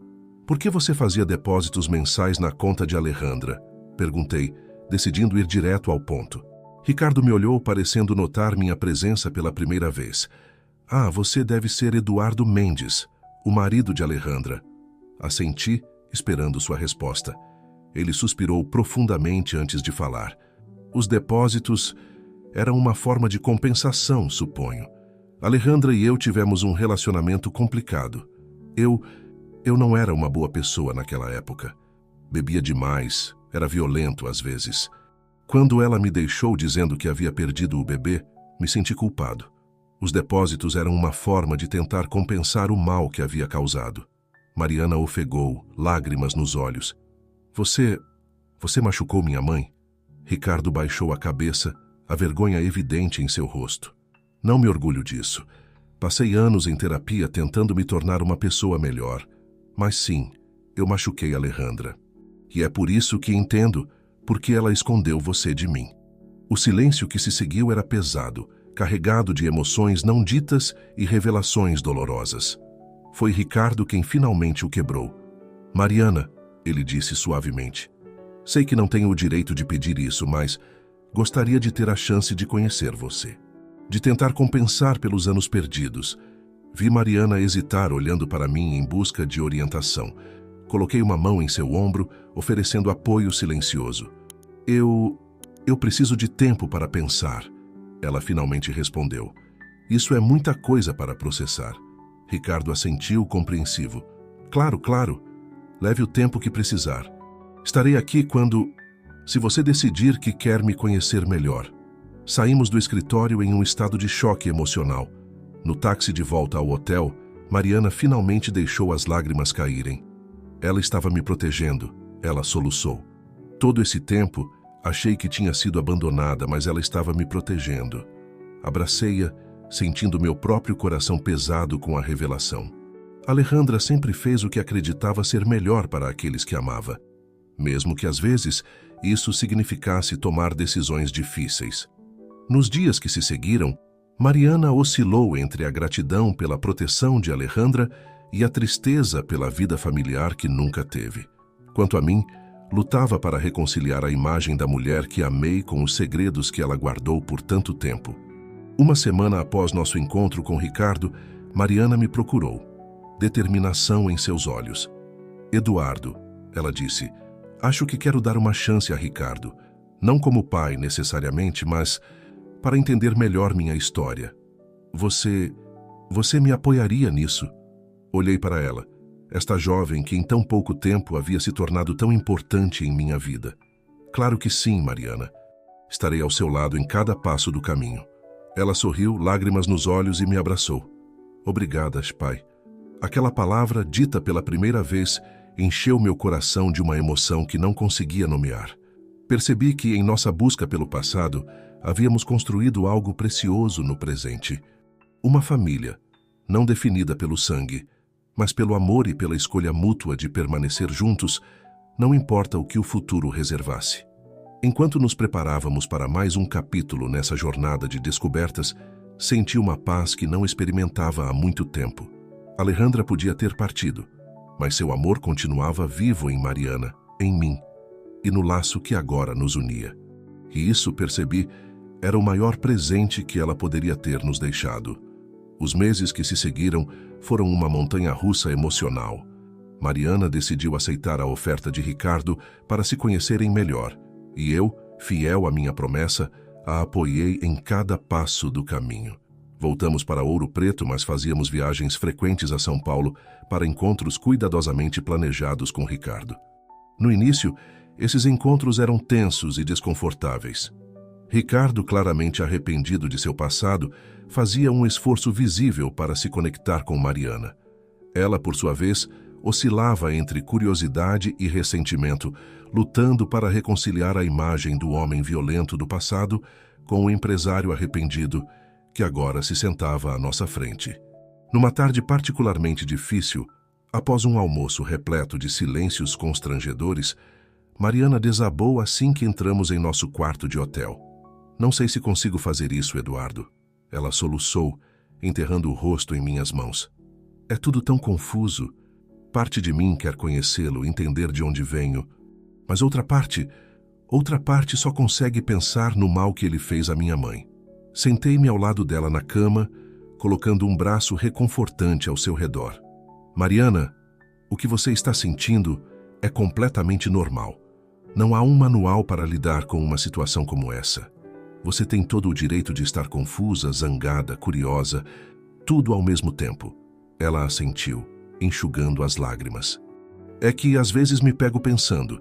A: Por que você fazia depósitos mensais na conta de Alejandra? Perguntei, decidindo ir direto ao ponto. Ricardo me olhou, parecendo notar minha presença pela primeira vez. Ah, você deve ser Eduardo Mendes, o marido de Alejandra. Assenti, esperando sua resposta. Ele suspirou profundamente antes de falar. Os depósitos eram uma forma de compensação, suponho. Alejandra e eu tivemos um relacionamento complicado. Eu não era uma boa pessoa naquela época. Bebia demais, era violento às vezes. Quando ela me deixou dizendo que havia perdido o bebê, me senti culpado. Os depósitos eram uma forma de tentar compensar o mal que havia causado. Mariana ofegou, lágrimas nos olhos. Você machucou minha mãe? Ricardo baixou a cabeça, a vergonha evidente em seu rosto. Não me orgulho disso. Passei anos em terapia tentando me tornar uma pessoa melhor. Mas sim, eu machuquei Alejandra. E é por isso que entendo porque ela escondeu você de mim. O silêncio que se seguiu era pesado, carregado de emoções não ditas e revelações dolorosas. Foi Ricardo quem finalmente o quebrou. Mariana, ele disse suavemente. Sei que não tenho o direito de pedir isso, mas gostaria de ter a chance de conhecer você. De tentar compensar pelos anos perdidos. Vi Mariana hesitar olhando para mim em busca de orientação. Coloquei uma mão em seu ombro, oferecendo apoio silencioso. Eu preciso de tempo para pensar. Ela finalmente respondeu. Isso é muita coisa para processar. Ricardo assentiu compreensivo. Claro, claro. Leve o tempo que precisar. Estarei aqui se você decidir que quer me conhecer melhor. Saímos do escritório em um estado de choque emocional. No táxi de volta ao hotel, Mariana finalmente deixou as lágrimas caírem. Ela estava me protegendo. Ela soluçou. Todo esse tempo, achei que tinha sido abandonada, mas ela estava me protegendo. Abracei-a, sentindo meu próprio coração pesado com a revelação. Alejandra sempre fez o que acreditava ser melhor para aqueles que amava, mesmo que às vezes isso significasse tomar decisões difíceis. Nos dias que se seguiram, Mariana oscilou entre a gratidão pela proteção de Alejandra e a tristeza pela vida familiar que nunca teve. Quanto a mim, lutava para reconciliar a imagem da mulher que amei com os segredos que ela guardou por tanto tempo. Uma semana após nosso encontro com Ricardo, Mariana me procurou. Determinação em seus olhos. Eduardo, ela disse, acho que quero dar uma chance a Ricardo. Não como pai, necessariamente, mas para entender melhor minha história. Você me apoiaria nisso? Olhei para ela, esta jovem que em tão pouco tempo havia se tornado tão importante em minha vida. Claro que sim, Mariana. Estarei ao seu lado em cada passo do caminho. Ela sorriu, lágrimas nos olhos e me abraçou. Obrigada, pai. Aquela palavra, dita pela primeira vez, encheu meu coração de uma emoção que não conseguia nomear. Percebi que, em nossa busca pelo passado, havíamos construído algo precioso no presente. Uma família, não definida pelo sangue, mas pelo amor e pela escolha mútua de permanecer juntos, não importa o que o futuro reservasse. Enquanto nos preparávamos para mais um capítulo nessa jornada de descobertas, senti uma paz que não experimentava há muito tempo. Alejandra podia ter partido, mas seu amor continuava vivo em Mariana, em mim, e no laço que agora nos unia. E isso, percebi, era o maior presente que ela poderia ter nos deixado. Os meses que se seguiram foram uma montanha-russa emocional. Mariana decidiu aceitar a oferta de Ricardo para se conhecerem melhor, e eu, fiel à minha promessa, a apoiei em cada passo do caminho. Voltamos para Ouro Preto, mas fazíamos viagens frequentes a São Paulo para encontros cuidadosamente planejados com Ricardo. No início, esses encontros eram tensos e desconfortáveis. Ricardo, claramente arrependido de seu passado, fazia um esforço visível para se conectar com Mariana. Ela, por sua vez, oscilava entre curiosidade e ressentimento, lutando para reconciliar a imagem do homem violento do passado com o empresário arrependido que agora se sentava à nossa frente. Numa tarde particularmente difícil, após um almoço repleto de silêncios constrangedores, Mariana desabou assim que entramos em nosso quarto de hotel. Não sei se consigo fazer isso, Eduardo. Ela soluçou, enterrando o rosto em minhas mãos. É tudo tão confuso. Parte de mim quer conhecê-lo, entender de onde venho, mas outra parte só consegue pensar no mal que ele fez à minha mãe. Sentei-me ao lado dela na cama, colocando um braço reconfortante ao seu redor. Mariana, o que você está sentindo é completamente normal. Não há um manual para lidar com uma situação como essa. Você tem todo o direito de estar confusa, zangada, curiosa, tudo ao mesmo tempo. Ela assentiu, enxugando as lágrimas. É que às vezes me pego pensando,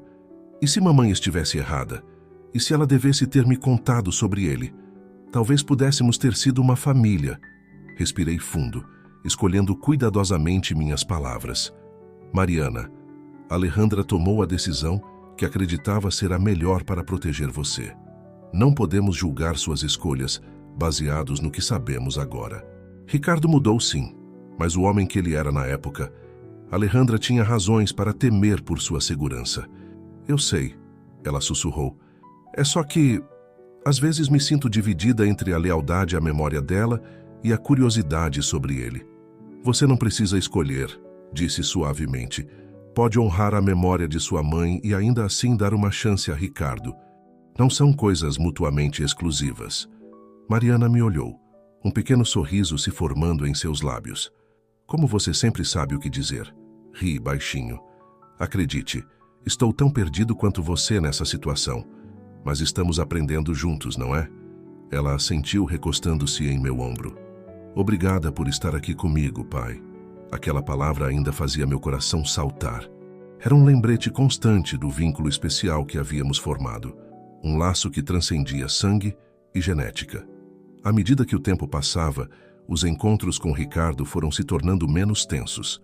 A: e se mamãe estivesse errada? E se ela devesse ter me contado sobre ele? Talvez pudéssemos ter sido uma família. Respirei fundo, escolhendo cuidadosamente minhas palavras. Mariana, Alejandra tomou a decisão que acreditava ser a melhor para proteger você. Não podemos julgar suas escolhas, baseados no que sabemos agora. Ricardo mudou sim, mas o homem que ele era na época, Alejandra tinha razões para temer por sua segurança. Eu sei, ela sussurrou. É só que, às vezes me sinto dividida entre a lealdade à memória dela e a curiosidade sobre ele. Você não precisa escolher, disse suavemente. Pode honrar a memória de sua mãe e ainda assim dar uma chance a Ricardo. Não são coisas mutuamente exclusivas. Mariana me olhou, um pequeno sorriso se formando em seus lábios. Como você sempre sabe o que dizer. Ri baixinho. Acredite, estou tão perdido quanto você nessa situação. Mas estamos aprendendo juntos, não é? Ela assentiu recostando-se em meu ombro. Obrigada por estar aqui comigo, pai. Aquela palavra ainda fazia meu coração saltar. Era um lembrete constante do vínculo especial que havíamos formado. Um laço que transcendia sangue e genética. À medida que o tempo passava, os encontros com Ricardo foram se tornando menos tensos.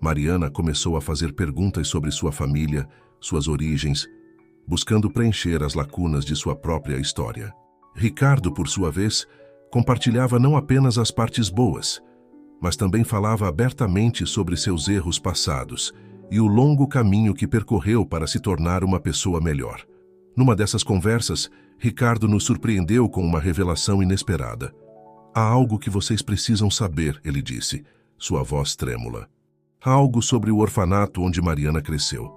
A: Mariana começou a fazer perguntas sobre sua família, suas origens, buscando preencher as lacunas de sua própria história. Ricardo, por sua vez, compartilhava não apenas as partes boas, mas também falava abertamente sobre seus erros passados e o longo caminho que percorreu para se tornar uma pessoa melhor. Numa dessas conversas, Ricardo nos surpreendeu com uma revelação inesperada. Há algo que vocês precisam saber, ele disse, sua voz trêmula. Há algo sobre o orfanato onde Mariana cresceu.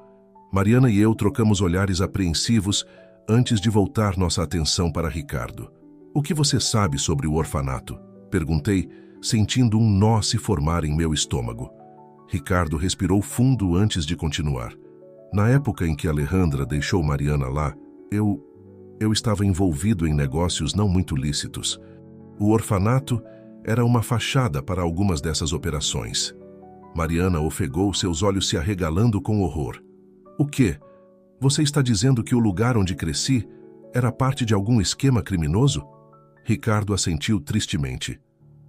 A: Mariana e eu trocamos olhares apreensivos antes de voltar nossa atenção para Ricardo. O que você sabe sobre o orfanato? Perguntei, sentindo um nó se formar em meu estômago. Ricardo respirou fundo antes de continuar. Na época em que Alejandra deixou Mariana lá, eu estava envolvido em negócios não muito lícitos. O orfanato era uma fachada para algumas dessas operações. Mariana ofegou, seus olhos se arregalando com horror. O quê? Você está dizendo que o lugar onde cresci era parte de algum esquema criminoso? Ricardo assentiu tristemente.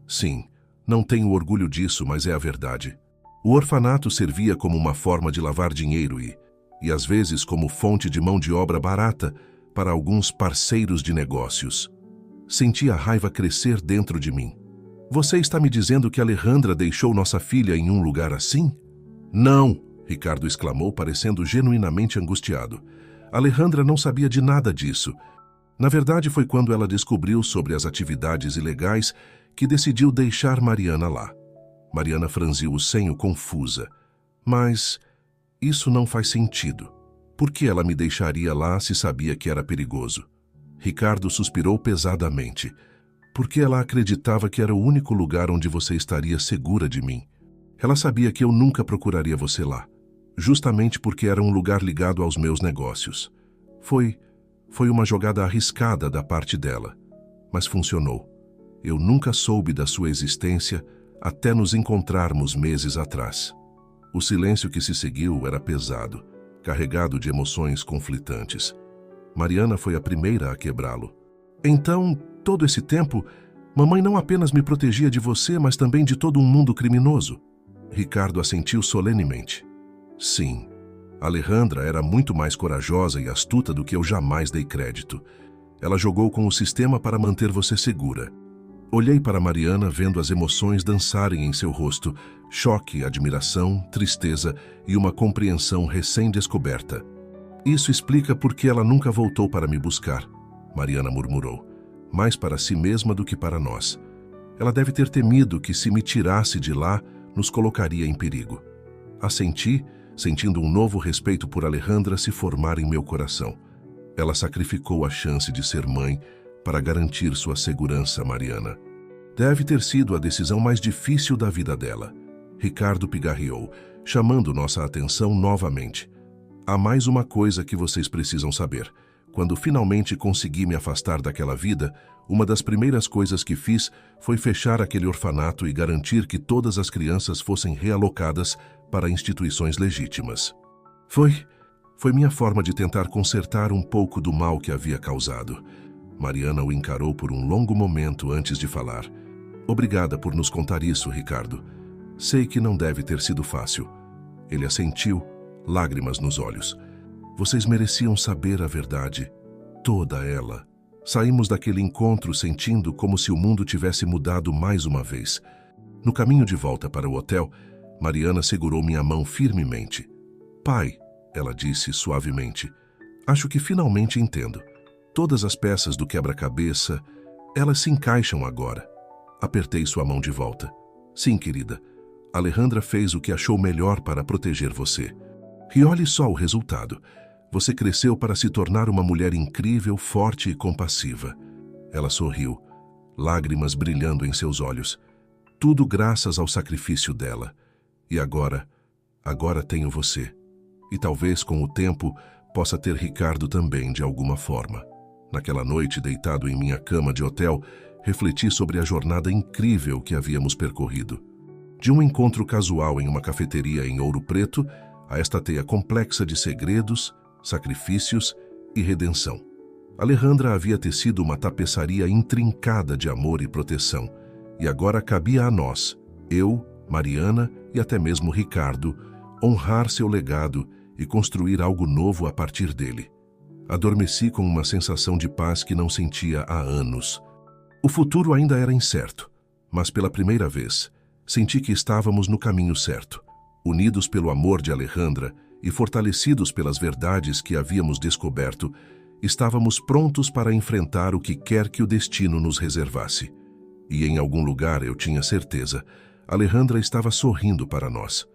A: Sim, não tenho orgulho disso, mas é a verdade. O orfanato servia como uma forma de lavar dinheiro e às vezes como fonte de mão de obra barata para alguns parceiros de negócios. Senti a raiva crescer dentro de mim. Você está me dizendo que Alejandra deixou nossa filha em um lugar assim? Não, Ricardo exclamou, parecendo genuinamente angustiado. Alejandra não sabia de nada disso. Na verdade, foi quando ela descobriu sobre as atividades ilegais que decidiu deixar Mariana lá. Mariana franziu o senho confusa. Mas isso não faz sentido. Por que ela me deixaria lá se sabia que era perigoso? Ricardo suspirou pesadamente. Porque ela acreditava que era o único lugar onde você estaria segura de mim. Ela sabia que eu nunca procuraria você lá, justamente porque era um lugar ligado aos meus negócios. Foi uma jogada arriscada da parte dela, mas funcionou. Eu nunca soube da sua existência até nos encontrarmos meses atrás. O silêncio que se seguiu era pesado, carregado de emoções conflitantes. Mariana foi a primeira a quebrá-lo. Então, todo esse tempo, mamãe não apenas me protegia de você, mas também de todo um mundo criminoso. Ricardo assentiu solenemente. Sim, Alejandra era muito mais corajosa e astuta do que eu jamais dei crédito. Ela jogou com o sistema para manter você segura. Olhei para Mariana, vendo as emoções dançarem em seu rosto, choque, admiração, tristeza e uma compreensão recém-descoberta. Isso explica por que ela nunca voltou para me buscar, Mariana murmurou. Mais para si mesma do que para nós. Ela deve ter temido que, se me tirasse de lá, nos colocaria em perigo. Assenti, sentindo um novo respeito por Alejandra se formar em meu coração. Ela sacrificou a chance de ser mãe para garantir sua segurança, Mariana. Deve ter sido a decisão mais difícil da vida dela. Ricardo pigarreou, chamando nossa atenção novamente. Há mais uma coisa que vocês precisam saber. Quando finalmente consegui me afastar daquela vida, uma das primeiras coisas que fiz foi fechar aquele orfanato e garantir que todas as crianças fossem realocadas para instituições legítimas. Foi minha forma de tentar consertar um pouco do mal que havia causado. Mariana o encarou por um longo momento antes de falar. Obrigada por nos contar isso, Ricardo. Sei que não deve ter sido fácil. Ele assentiu, lágrimas nos olhos. Vocês mereciam saber a verdade, toda ela. Saímos daquele encontro sentindo como se o mundo tivesse mudado mais uma vez. No caminho de volta para o hotel, Mariana segurou minha mão firmemente. Pai, ela disse suavemente, acho que finalmente entendo. Todas as peças do quebra-cabeça, elas se encaixam agora. Apertei sua mão de volta. Sim, querida. Alejandra fez o que achou melhor para proteger você. E olhe só o resultado. Você cresceu para se tornar uma mulher incrível, forte e compassiva. Ela sorriu, lágrimas brilhando em seus olhos. Tudo graças ao sacrifício dela. E agora tenho você. E talvez com o tempo possa ter Ricardo também de alguma forma. Naquela noite, deitado em minha cama de hotel, refleti sobre a jornada incrível que havíamos percorrido. De um encontro casual em uma cafeteria em Ouro Preto, a esta teia complexa de segredos, sacrifícios e redenção. Alejandra havia tecido uma tapeçaria intrincada de amor e proteção, e agora cabia a nós, eu, Mariana e até mesmo Ricardo, honrar seu legado e construir algo novo a partir dele. Adormeci com uma sensação de paz que não sentia há anos. O futuro ainda era incerto, mas pela primeira vez, senti que estávamos no caminho certo, unidos pelo amor de Alejandra e fortalecidos pelas verdades que havíamos descoberto, estávamos prontos para enfrentar o que quer que o destino nos reservasse. E em algum lugar, eu tinha certeza, Alejandra estava sorrindo para nós.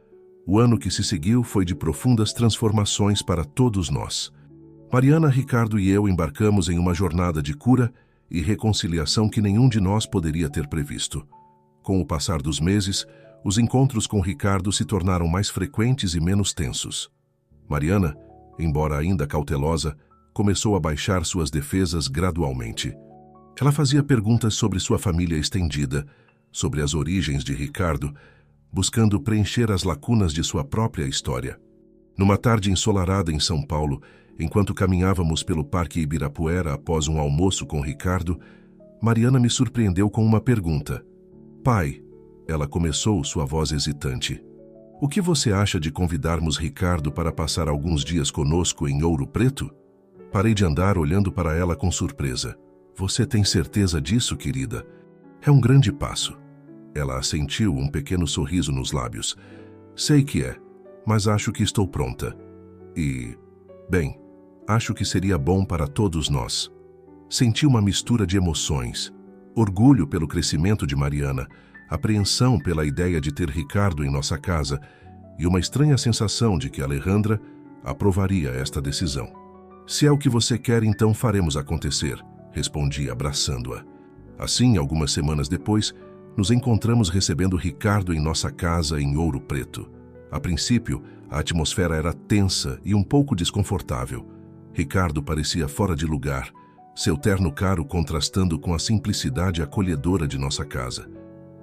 A: O ano que se seguiu foi de profundas transformações para todos nós. Mariana, Ricardo e eu embarcamos em uma jornada de cura e reconciliação que nenhum de nós poderia ter previsto. Com o passar dos meses, os encontros com Ricardo se tornaram mais frequentes e menos tensos. Mariana, embora ainda cautelosa, começou a baixar suas defesas gradualmente. Ela fazia perguntas sobre sua família estendida, sobre as origens de Ricardo, buscando preencher as lacunas de sua própria história. Numa tarde ensolarada em São Paulo, enquanto caminhávamos pelo Parque Ibirapuera após um almoço com Ricardo, Mariana me surpreendeu com uma pergunta. Pai, ela começou, sua voz hesitante. O que você acha de convidarmos Ricardo para passar alguns dias conosco em Ouro Preto? Parei de andar olhando para ela com surpresa. Você tem certeza disso, querida? É um grande passo. Ela assentiu, um pequeno sorriso nos lábios. Sei que é, mas acho que estou pronta. Bem, acho que seria bom para todos nós. Senti uma mistura de emoções. Orgulho pelo crescimento de Mariana, apreensão pela ideia de ter Ricardo em nossa casa e uma estranha sensação de que Alejandra aprovaria esta decisão. Se é o que você quer, então faremos acontecer, respondi abraçando-a. Assim, algumas semanas depois, nos encontramos recebendo Ricardo em nossa casa em Ouro Preto. A princípio, a atmosfera era tensa e um pouco desconfortável. Ricardo parecia fora de lugar, seu terno caro contrastando com a simplicidade acolhedora de nossa casa.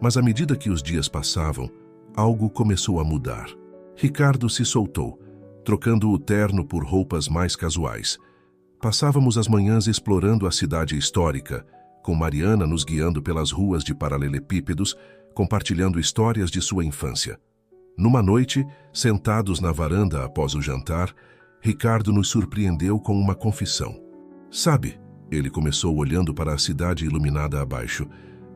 A: Mas à medida que os dias passavam, algo começou a mudar. Ricardo se soltou, trocando o terno por roupas mais casuais. Passávamos as manhãs explorando a cidade histórica, com Mariana nos guiando pelas ruas de paralelepípedos, compartilhando histórias de sua infância. Numa noite, sentados na varanda após o jantar, Ricardo nos surpreendeu com uma confissão. Sabe, ele começou olhando para a cidade iluminada abaixo.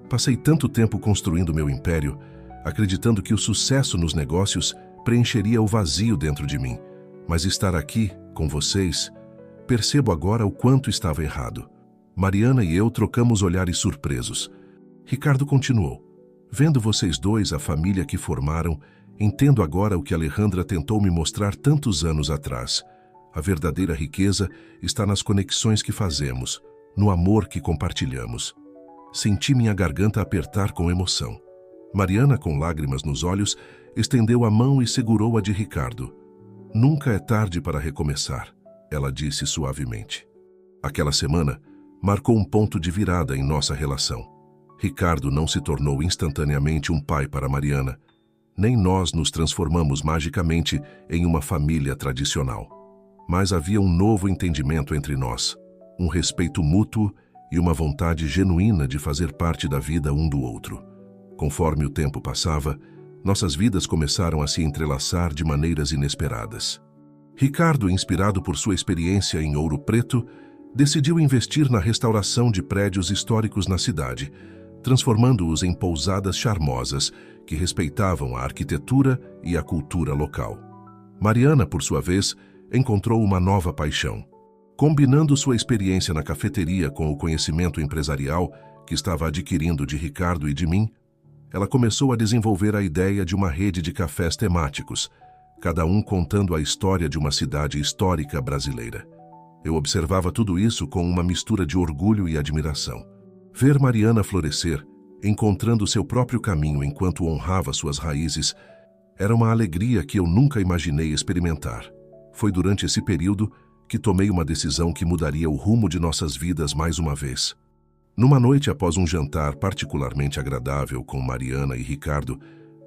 A: Passei tanto tempo construindo meu império, acreditando que o sucesso nos negócios preencheria o vazio dentro de mim. Mas estar aqui, com vocês, percebo agora o quanto estava errado. Mariana e eu trocamos olhares surpresos. Ricardo continuou. Vendo vocês dois, a família que formaram, entendo agora o que Alejandra tentou me mostrar tantos anos atrás. A verdadeira riqueza está nas conexões que fazemos, no amor que compartilhamos. Senti minha garganta apertar com emoção. Mariana, com lágrimas nos olhos, estendeu a mão e segurou a de Ricardo. Nunca é tarde para recomeçar, ela disse suavemente. Aquela semana marcou um ponto de virada em nossa relação. Ricardo não se tornou instantaneamente um pai para Mariana, nem nós nos transformamos magicamente em uma família tradicional. Mas havia um novo entendimento entre nós, um respeito mútuo e uma vontade genuína de fazer parte da vida um do outro. Conforme o tempo passava, nossas vidas começaram a se entrelaçar de maneiras inesperadas. Ricardo, inspirado por sua experiência em Ouro Preto, decidiu investir na restauração de prédios históricos na cidade, transformando-os em pousadas charmosas que respeitavam a arquitetura e a cultura local. Mariana, por sua vez, encontrou uma nova paixão. Combinando sua experiência na cafeteria com o conhecimento empresarial que estava adquirindo de Ricardo e de mim, ela começou a desenvolver a ideia de uma rede de cafés temáticos, cada um contando a história de uma cidade histórica brasileira. Eu observava tudo isso com uma mistura de orgulho e admiração. Ver Mariana florescer, encontrando seu próprio caminho enquanto honrava suas raízes, era uma alegria que eu nunca imaginei experimentar. Foi durante esse período que tomei uma decisão que mudaria o rumo de nossas vidas mais uma vez. Numa noite após um jantar particularmente agradável com Mariana e Ricardo,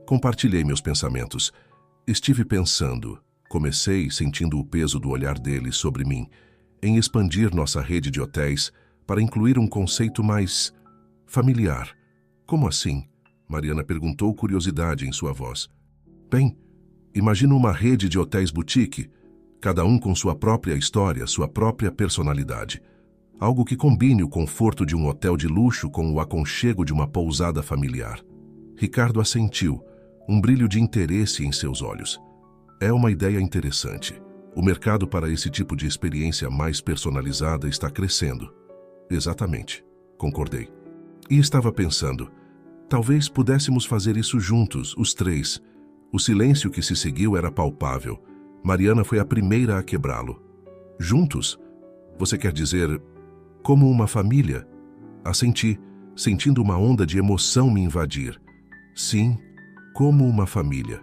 A: compartilhei meus pensamentos. Estive pensando, comecei sentindo o peso do olhar deles sobre mim, em expandir nossa rede de hotéis para incluir um conceito mais familiar. Como assim? Mariana perguntou, curiosidade em sua voz. Bem, imagino uma rede de hotéis boutique, cada um com sua própria história, sua própria personalidade. Algo que combine o conforto de um hotel de luxo com o aconchego de uma pousada familiar. Ricardo assentiu, um brilho de interesse em seus olhos. É uma ideia interessante. O mercado para esse tipo de experiência mais personalizada está crescendo. Exatamente, concordei. E estava pensando, talvez pudéssemos fazer isso juntos, os três. O silêncio que se seguiu era palpável. Mariana foi a primeira a quebrá-lo. Juntos? Você quer dizer, como uma família? Assenti, sentindo uma onda de emoção me invadir. Sim, como uma família.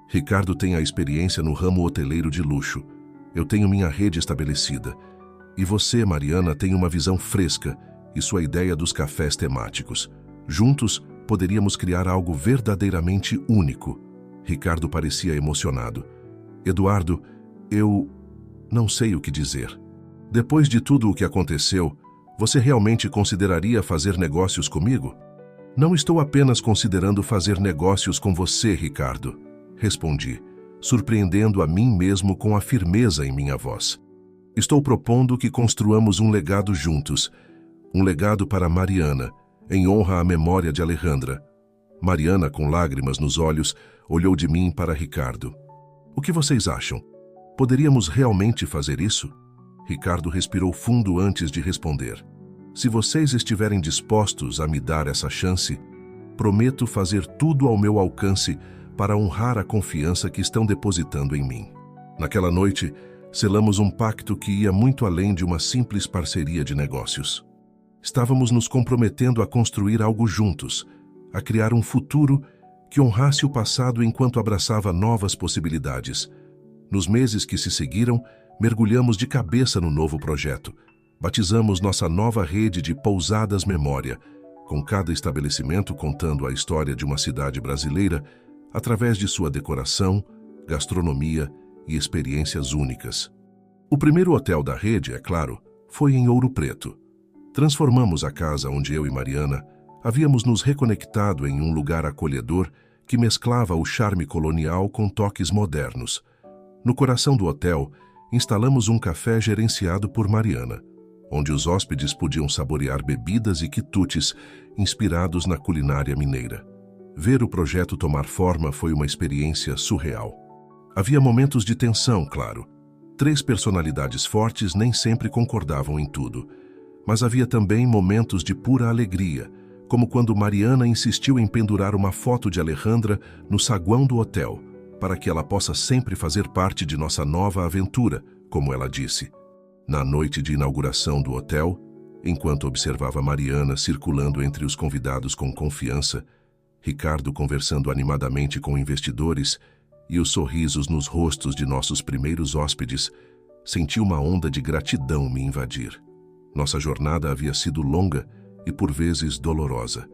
A: Ricardo tem a experiência no ramo hoteleiro de luxo. Eu tenho minha rede estabelecida. E você, Mariana, tem uma visão fresca e sua ideia dos cafés temáticos. Juntos, poderíamos criar algo verdadeiramente único. Ricardo parecia emocionado. Eduardo, eu não sei o que dizer. Depois de tudo o que aconteceu, você realmente consideraria fazer negócios comigo? Não estou apenas considerando fazer negócios com você, Ricardo, respondi, surpreendendo a mim mesmo com a firmeza em minha voz. Estou propondo que construamos um legado juntos, um legado para Mariana, em honra à memória de Alejandra. Mariana, com lágrimas nos olhos, olhou de mim para Ricardo. O que vocês acham? Poderíamos realmente fazer isso? Ricardo respirou fundo antes de responder. Se vocês estiverem dispostos a me dar essa chance, prometo fazer tudo ao meu alcance para honrar a confiança que estão depositando em mim. Naquela noite, selamos um pacto que ia muito além de uma simples parceria de negócios. Estávamos nos comprometendo a construir algo juntos, a criar um futuro que honrasse o passado enquanto abraçava novas possibilidades. Nos meses que se seguiram, mergulhamos de cabeça no novo projeto. Batizamos nossa nova rede de Pousadas Memória, com cada estabelecimento contando a história de uma cidade brasileira através de sua decoração, gastronomia e experiências únicas. O primeiro hotel da rede, é claro, foi em Ouro Preto. Transformamos a casa onde eu e Mariana havíamos nos reconectado em um lugar acolhedor que mesclava o charme colonial com toques modernos. No coração do hotel, instalamos um café gerenciado por Mariana, onde os hóspedes podiam saborear bebidas e quitutes inspirados na culinária mineira. Ver o projeto tomar forma foi uma experiência surreal. Havia momentos de tensão, claro. 3 personalidades fortes nem sempre concordavam em tudo. Mas havia também momentos de pura alegria, como quando Mariana insistiu em pendurar uma foto de Alejandra no saguão do hotel, para que ela possa sempre fazer parte de nossa nova aventura, como ela disse. Na noite de inauguração do hotel, enquanto observava Mariana circulando entre os convidados com confiança, Ricardo conversando animadamente com investidores e os sorrisos nos rostos de nossos primeiros hóspedes, senti uma onda de gratidão me invadir. Nossa jornada havia sido longa e por vezes dolorosa.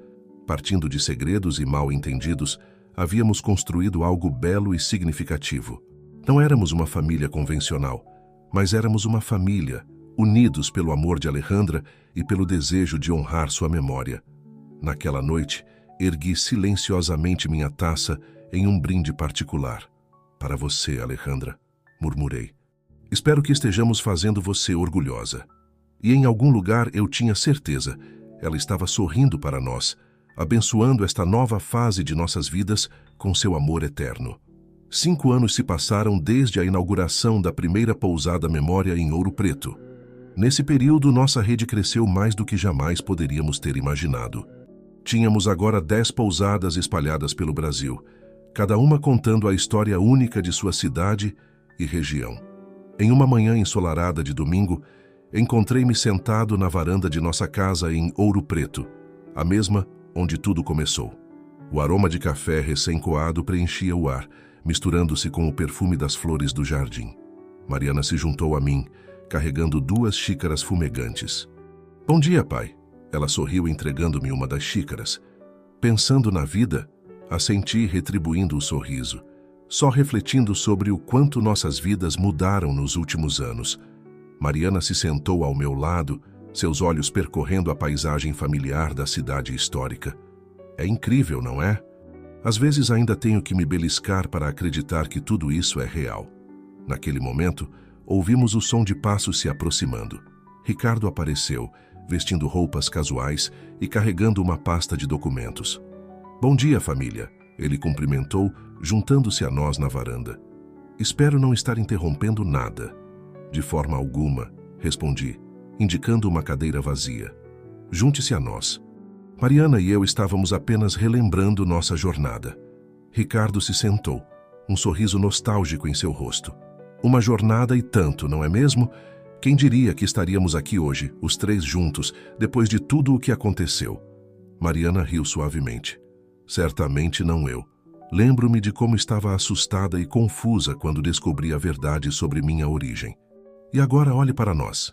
A: Partindo de segredos e mal-entendidos, havíamos construído algo belo e significativo. Não éramos uma família convencional, mas éramos uma família, unidos pelo amor de Alejandra e pelo desejo de honrar sua memória. Naquela noite, ergui silenciosamente minha taça em um brinde particular. Para você, Alejandra, murmurei. Espero que estejamos fazendo você orgulhosa. E em algum lugar eu tinha certeza, ela estava sorrindo para nós, abençoando esta nova fase de nossas vidas com seu amor eterno. 5 anos se passaram desde a inauguração da primeira pousada Memória em Ouro Preto. Nesse período, nossa rede cresceu mais do que jamais poderíamos ter imaginado. Tínhamos agora 10 pousadas espalhadas pelo Brasil, cada uma contando a história única de sua cidade e região. Em uma manhã ensolarada de domingo, encontrei-me sentado na varanda de nossa casa em Ouro Preto, a mesma onde tudo começou. O aroma de café recém-coado preenchia o ar, misturando-se com o perfume das flores do jardim. Mariana se juntou a mim, carregando 2 xícaras fumegantes. Bom dia, pai. Ela sorriu entregando-me uma das xícaras. Pensando na vida, assenti retribuindo o sorriso, só refletindo sobre o quanto nossas vidas mudaram nos últimos anos. Mariana se sentou ao meu lado, seus olhos percorrendo a paisagem familiar da cidade histórica. É incrível, não é? Às vezes ainda tenho que me beliscar para acreditar que tudo isso é real. Naquele momento, ouvimos o som de passos se aproximando. Ricardo apareceu, vestindo roupas casuais e carregando uma pasta de documentos. Bom dia, família, ele cumprimentou, juntando-se a nós na varanda. Espero não estar interrompendo nada. De forma alguma, respondi, indicando uma cadeira vazia. Junte-se a nós. Mariana e eu estávamos apenas relembrando nossa jornada. Ricardo se sentou, um sorriso nostálgico em seu rosto. Uma jornada e tanto, não é mesmo? Quem diria que estaríamos aqui hoje, os 3 juntos, depois de tudo o que aconteceu? Mariana riu suavemente. Certamente não eu. Lembro-me de como estava assustada e confusa quando descobri a verdade sobre minha origem. E agora olhe para nós.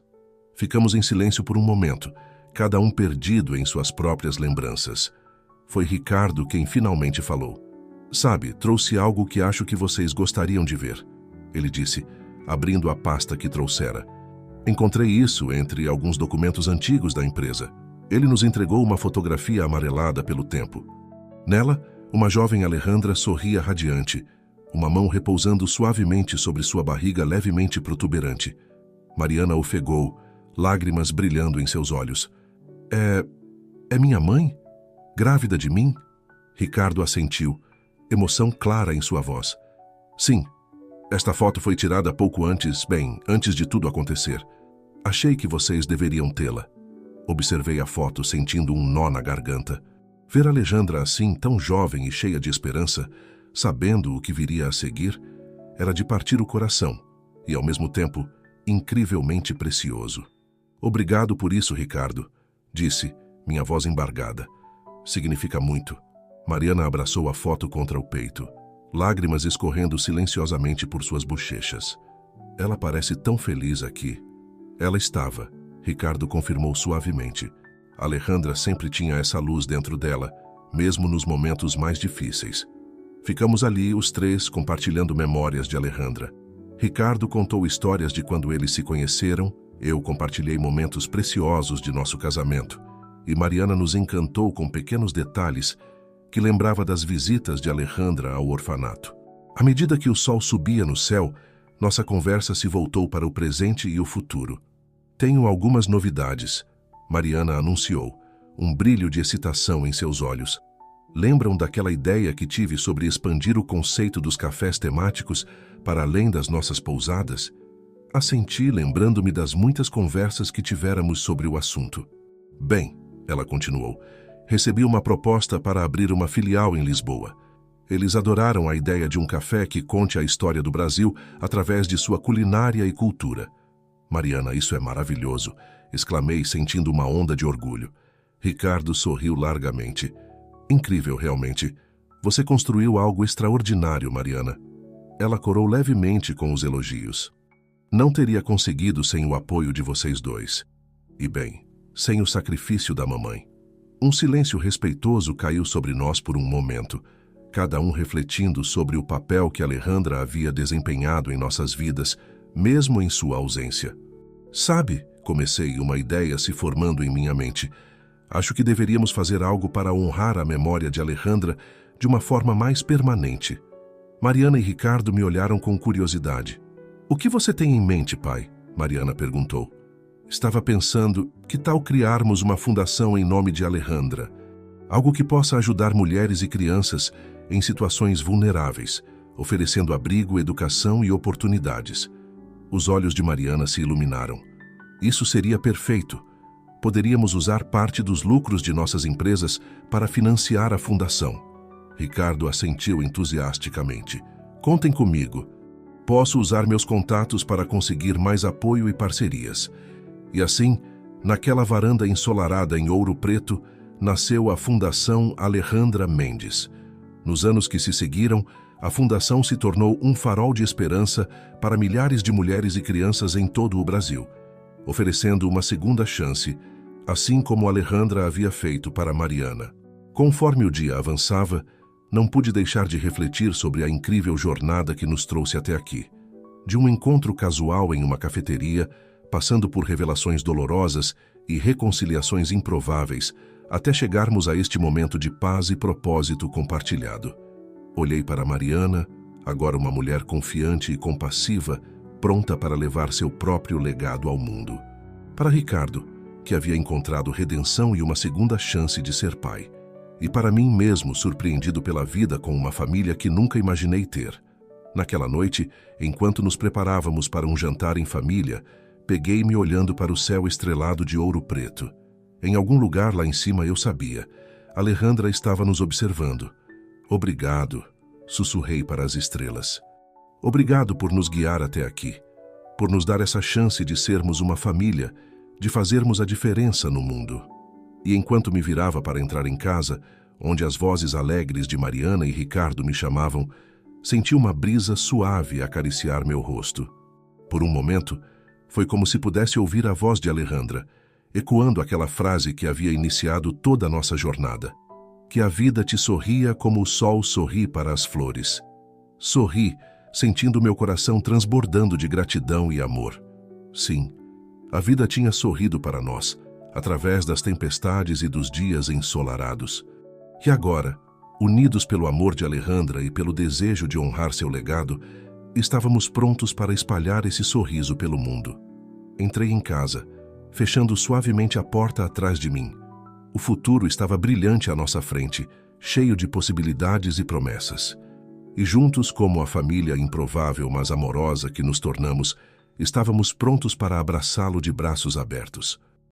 A: Ficamos em silêncio por um momento, cada um perdido em suas próprias lembranças. Foi Ricardo quem finalmente falou. Sabe, trouxe algo que acho que vocês gostariam de ver, ele disse, abrindo a pasta que trouxera. Encontrei isso entre alguns documentos antigos da empresa. Ele nos entregou uma fotografia amarelada pelo tempo. Nela, uma jovem Alejandra sorria radiante, uma mão repousando suavemente sobre sua barriga levemente protuberante. Mariana ofegou, lágrimas brilhando em seus olhos. É minha mãe? Grávida de mim? Ricardo assentiu, emoção clara em sua voz. Sim, esta foto foi tirada pouco antes, antes de tudo acontecer. Achei que vocês deveriam tê-la. Observei a foto sentindo um nó na garganta. Ver Alejandra assim, tão jovem e cheia de esperança, sabendo o que viria a seguir, era de partir o coração e, ao mesmo tempo, incrivelmente precioso. Obrigado por isso, Ricardo, disse, minha voz embargada. Significa muito. Mariana abraçou a foto contra o peito, lágrimas escorrendo silenciosamente por suas bochechas. Ela parece tão feliz aqui. Ela estava, Ricardo confirmou suavemente. Alejandra sempre tinha essa luz dentro dela, mesmo nos momentos mais difíceis. Ficamos ali, os 3, compartilhando memórias de Alejandra. Ricardo contou histórias de quando eles se conheceram, eu compartilhei momentos preciosos de nosso casamento, e Mariana nos encantou com pequenos detalhes que lembrava das visitas de Alejandra ao orfanato. À medida que o sol subia no céu, nossa conversa se voltou para o presente e o futuro. Tenho algumas novidades, Mariana anunciou, um brilho de excitação em seus olhos. Lembram daquela ideia que tive sobre expandir o conceito dos cafés temáticos para além das nossas pousadas? Assenti, lembrando-me das muitas conversas que tivéramos sobre o assunto. Bem, ela continuou, recebi uma proposta para abrir uma filial em Lisboa. Eles adoraram a ideia de um café que conte a história do Brasil através de sua culinária e cultura. Mariana, isso é maravilhoso, exclamei sentindo uma onda de orgulho. Ricardo sorriu largamente. Incrível, realmente. Você construiu algo extraordinário, Mariana. Ela corou levemente com os elogios. Não teria conseguido sem o apoio de vocês 2. E bem, sem o sacrifício da mamãe. Um silêncio respeitoso caiu sobre nós por um momento, cada um refletindo sobre o papel que Alejandra havia desempenhado em nossas vidas, mesmo em sua ausência. Sabe, comecei, uma ideia se formando em minha mente. Acho que deveríamos fazer algo para honrar a memória de Alejandra de uma forma mais permanente. Mariana e Ricardo me olharam com curiosidade. O que você tem em mente, pai? Mariana perguntou. Estava pensando, que tal criarmos uma fundação em nome de Alejandra? Algo que possa ajudar mulheres e crianças em situações vulneráveis, oferecendo abrigo, educação e oportunidades. Os olhos de Mariana se iluminaram. Isso seria perfeito. Poderíamos usar parte dos lucros de nossas empresas para financiar a fundação. Ricardo assentiu entusiasticamente. Contem comigo. Posso usar meus contatos para conseguir mais apoio e parcerias. E assim, naquela varanda ensolarada em Ouro Preto, nasceu a Fundação Alejandra Mendes. Nos anos que se seguiram, a fundação se tornou um farol de esperança para milhares de mulheres e crianças em todo o Brasil, oferecendo uma segunda chance, assim como Alejandra havia feito para Mariana. Conforme o dia avançava, não pude deixar de refletir sobre a incrível jornada que nos trouxe até aqui. De um encontro casual em uma cafeteria, passando por revelações dolorosas e reconciliações improváveis, até chegarmos a este momento de paz e propósito compartilhado. Olhei para Mariana, agora uma mulher confiante e compassiva, pronta para levar seu próprio legado ao mundo. Para Ricardo, que havia encontrado redenção e uma segunda chance de ser pai. E para mim mesmo, surpreendido pela vida com uma família que nunca imaginei ter. Naquela noite, enquanto nos preparávamos para um jantar em família, peguei-me olhando para o céu estrelado de Ouro Preto. Em algum lugar lá em cima eu sabia. Alejandra estava nos observando. Obrigado, sussurrei para as estrelas. Obrigado por nos guiar até aqui, por nos dar essa chance de sermos uma família, de fazermos a diferença no mundo. E enquanto me virava para entrar em casa, onde as vozes alegres de Mariana e Ricardo me chamavam, senti uma brisa suave acariciar meu rosto. Por um momento, foi como se pudesse ouvir a voz de Alejandra, ecoando aquela frase que havia iniciado toda a nossa jornada. Que a vida te sorria como o sol sorri para as flores. Sorri, sentindo meu coração transbordando de gratidão e amor. Sim, a vida tinha sorrido para nós, através das tempestades e dos dias ensolarados. E agora, unidos pelo amor de Alejandra e pelo desejo de honrar seu legado, estávamos prontos para espalhar esse sorriso pelo mundo. Entrei em casa, fechando suavemente a porta atrás de mim. O futuro estava brilhante à nossa frente, cheio de possibilidades e promessas. E juntos, como a família improvável mas amorosa que nos tornamos, estávamos prontos para abraçá-lo de braços abertos.